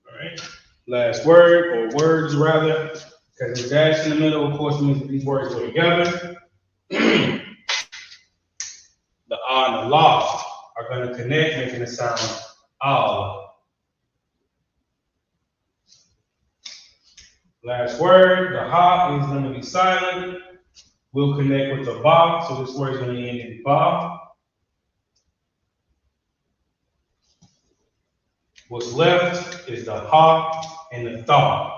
Alright. Last word, or words rather, because the dash in the middle, of course, means that these words go together. The ah and the la are going to connect, making the sound al. Last word, the ha is going to be silent. We'll connect with the ba, so this word is going to end in ba. What's left is the ha and the tha.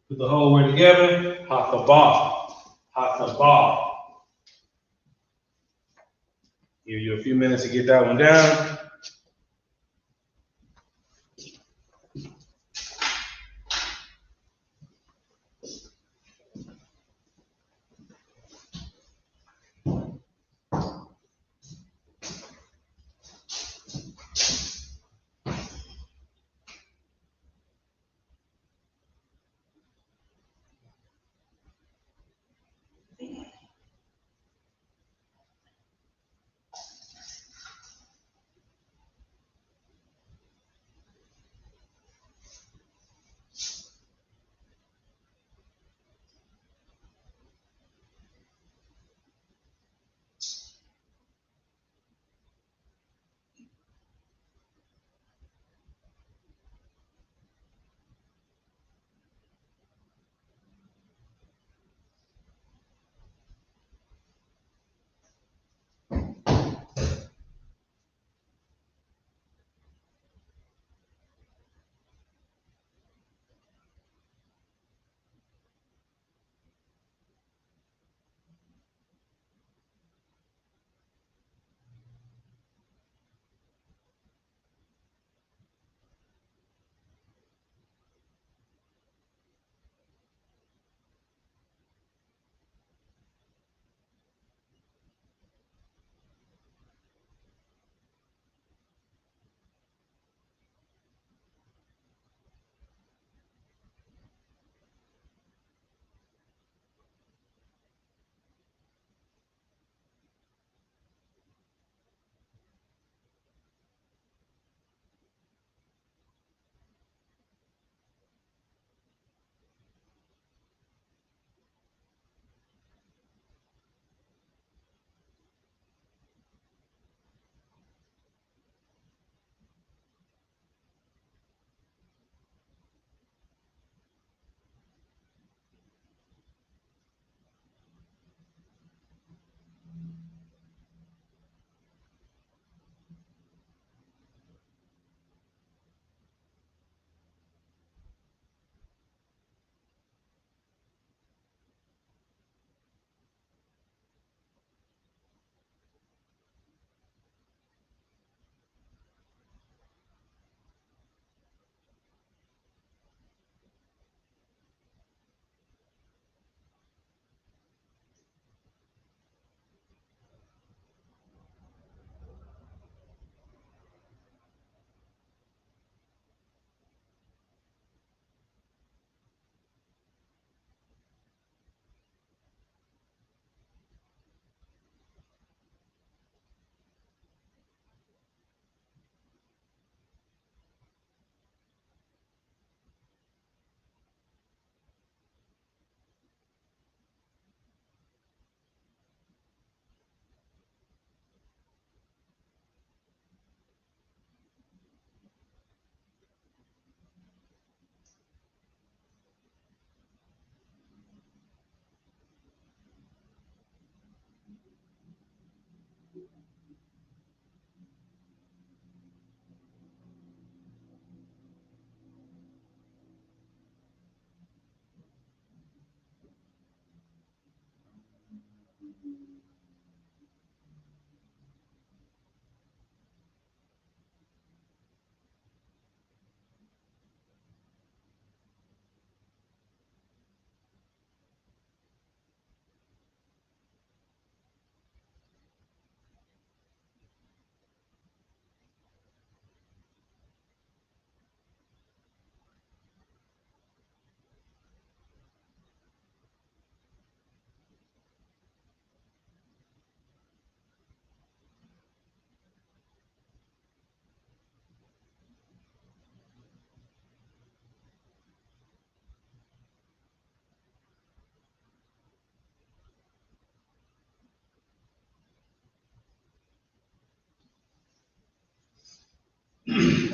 Put the whole word together, ha-tha-ba, ha-tha-ba. Give you a few minutes to get that one down.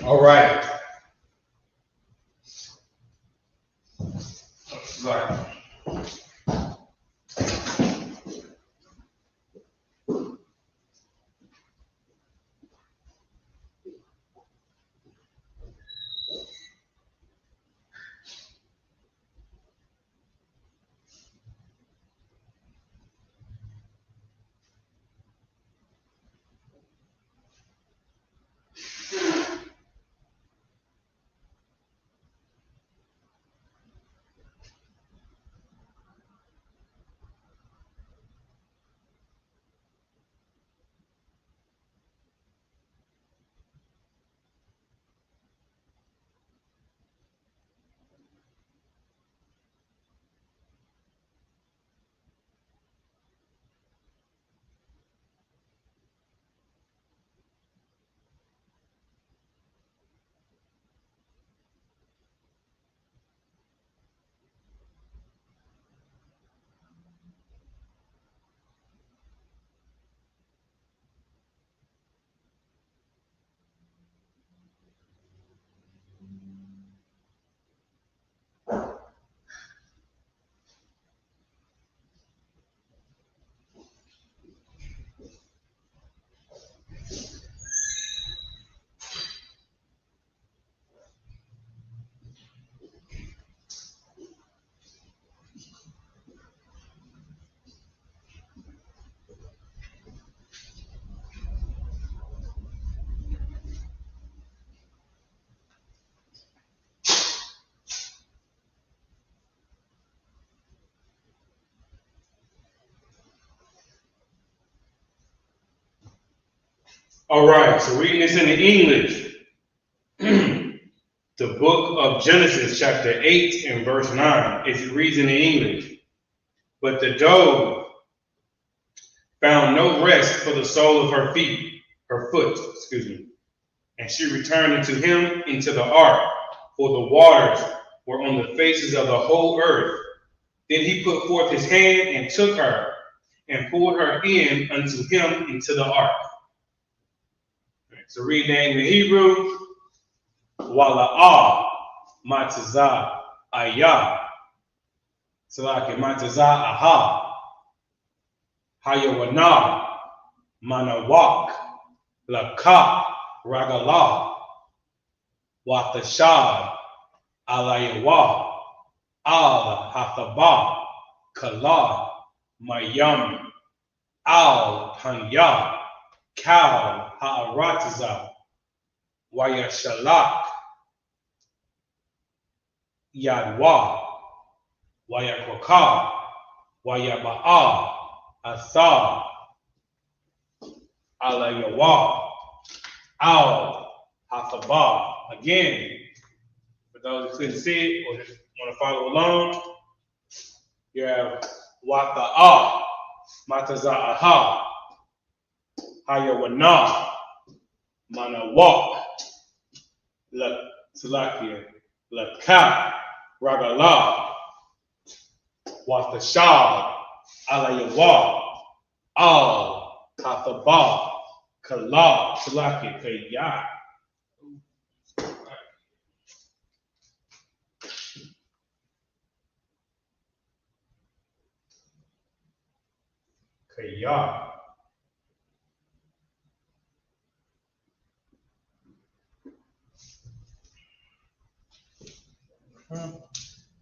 All right. Right. All right, so reading this in the English, the book of Genesis, chapter 8 and verse 9, it reads in the English, but the dove found no rest for the sole of her foot, and she returned unto him into the ark, for the waters were on the faces of the whole earth. Then he put forth his hand and took her, and pulled her in unto him into the ark. So read that in the Hebrew. Wala'ah matazah ayah. Salaki matazah aha. Hayawanah manawak lakah ragalah. Watashad alayawah al hathabah kalah mayam al panyah. Kal ha'aratiza, wayashalak, yadwa, wayakwaka, wayaba'a, asa, alayawa, al hathaba. Again, for those who couldn't see it or just want to follow along, you have wata'a, mataza'aha, Hayawanah, Manawak, Salakia, Lakah, Ragalah, Watashad, Alayawa, Al, Kathabah, Kalah, Salakia, Kayah. Kayah.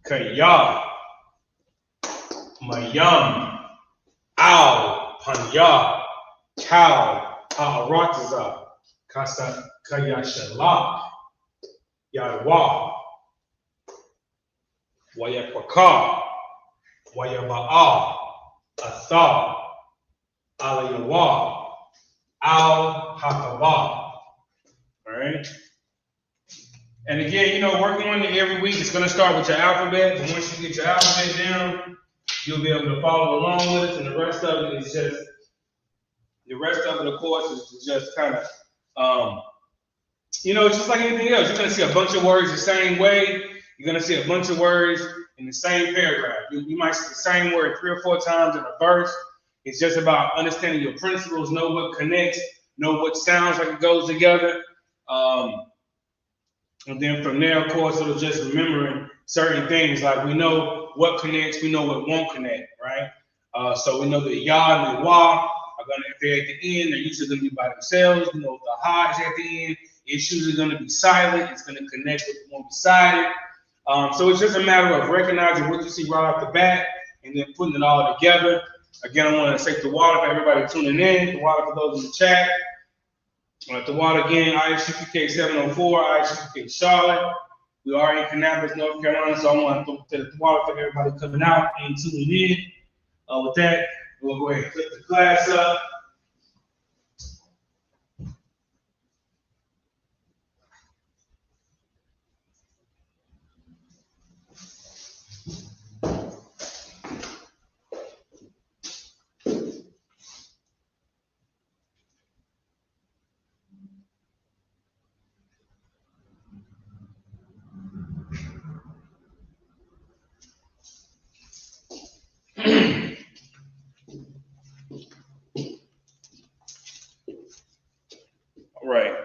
Kayah, Mayam, Al, Panyah, Kal, Ha'aratiza, Kasa, Kayashalak, Yadwa, Wayakwaka, Wayaba'a, Atha, Alayawa, Al, Hakaba. All right. And again, working on it every week, it's going to start with your alphabet. And once you get your alphabet down, you'll be able to follow along with it. And the rest of it, of course, is just kind of, it's just like anything else. You're going to see a bunch of words the same way. You're going to see a bunch of words in the same paragraph. You might see the same word 3 or 4 times in a verse. It's just about understanding your principles, know what connects, know what sounds like it goes together. And then from there, of course, it'll just remembering certain things. Like we know what connects, we know what won't connect, right? So we know that Yah and N.W.O are going to, if they're at the end, they're usually going to be by themselves. We know if the Ha is at the end, it's usually going to be silent. It's going to connect with the one beside it. So it's just a matter of recognizing what you see right off the bat and then putting it all together. Again, I want to say the water for everybody tuning in, the water for those in the chat. The water again, Isupk 704, Isupk Charlotte. We are in Kannapolis, North Carolina, so I want to throw the water for everybody coming out and tuning in. With that, we'll go ahead and click the class up. All right.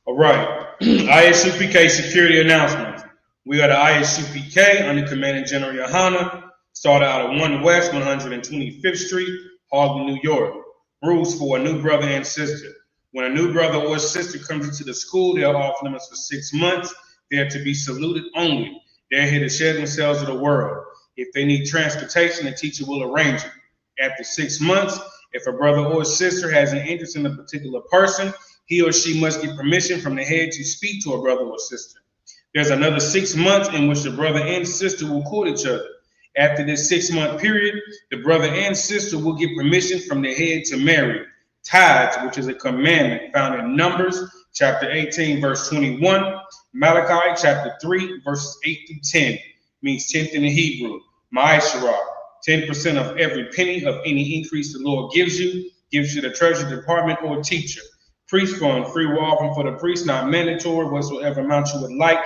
All right. Isupk security announcements. We are the Isupk under Commanding General Yohana. Started out at 1 West 125th Street, Harlem, New York. Rules for a new brother and sister. When a new brother or sister comes into the school, they are off limits for 6 months. They are to be saluted only. They're here to share themselves with the world. If they need transportation, the teacher will arrange it. After 6 months, if a brother or sister has an interest in a particular person, he or she must get permission from the head to speak to a brother or sister. There's another 6 months in which the brother and sister will court each other. After this 6-month period, the brother and sister will get permission from the head to marry. Tithes, which is a commandment found in Numbers chapter 18, verse 21, Malachi chapter 3, verses 8 through 10, means 10th in the Hebrew. Ma'asherah, 10% of every penny of any increase the Lord gives you the treasury department or teacher. Priest fund, free will offering for the priest, not mandatory, whatsoever amount you would like.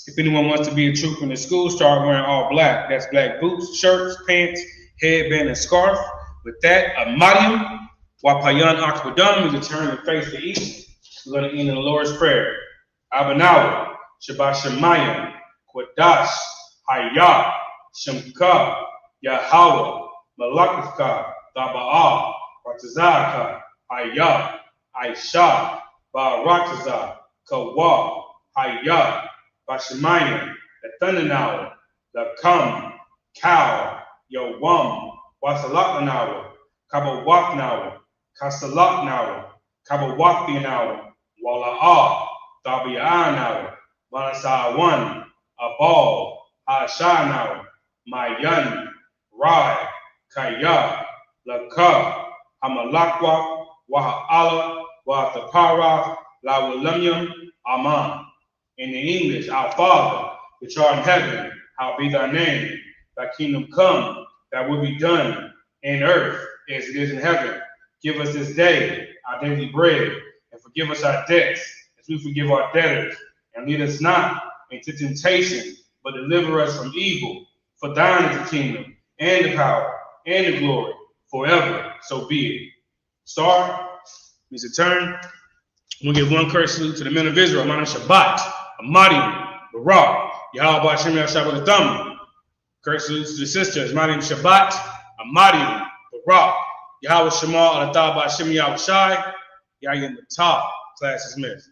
If anyone wants to be a troop in the school, start wearing all black. That's black boots, shirts, pants, headband, and scarf. With that, Amadium, Wapayan Akbadam is a turn and face to east. We're going to end in the Lord's Prayer. Abanawa, Shabbat Shemayim, Qadash, Hayah, Shemka, Yahweh, Malakifka, Daba'ah, Ratazaka, Hayah, Aisha, Baratazah, Kawa, Hayah, Bashemayim, the Thundernawa, the Kum, Cow, Yowam, Wasalakanawa, Kabawaknawa, Kasalaknawa, Kabawakinawa, Wala'ah, Dabi'anawa, Manasawan, Abal, Ashanawa, Mayan, Rai, Kaya, Laka, Hamalakwa, Waha'ala, Wahatapara, Lawulamyam, Aman. In the English, our Father, which art in heaven, hallowed be thy name. Thy kingdom come, thy will be done in earth as it is in heaven. Give us this day our daily bread, and forgive us our debts as we forgive our debtors. And lead us not into temptation, but deliver us from evil. For thine is the kingdom, and the power, and the glory, forever. So be it. Start means a turn. We'll give one curse salute to the men of Israel. Amana Shabbat, Amadium, Barak, Yahweh Hashem Shabbat Thumb. Curse salute to the sisters. Amadium Shabbat, Amadium, Barak, Yahweh Shema, Alatab Hashem Yahweh Shai, Yayin the top. Class is missed.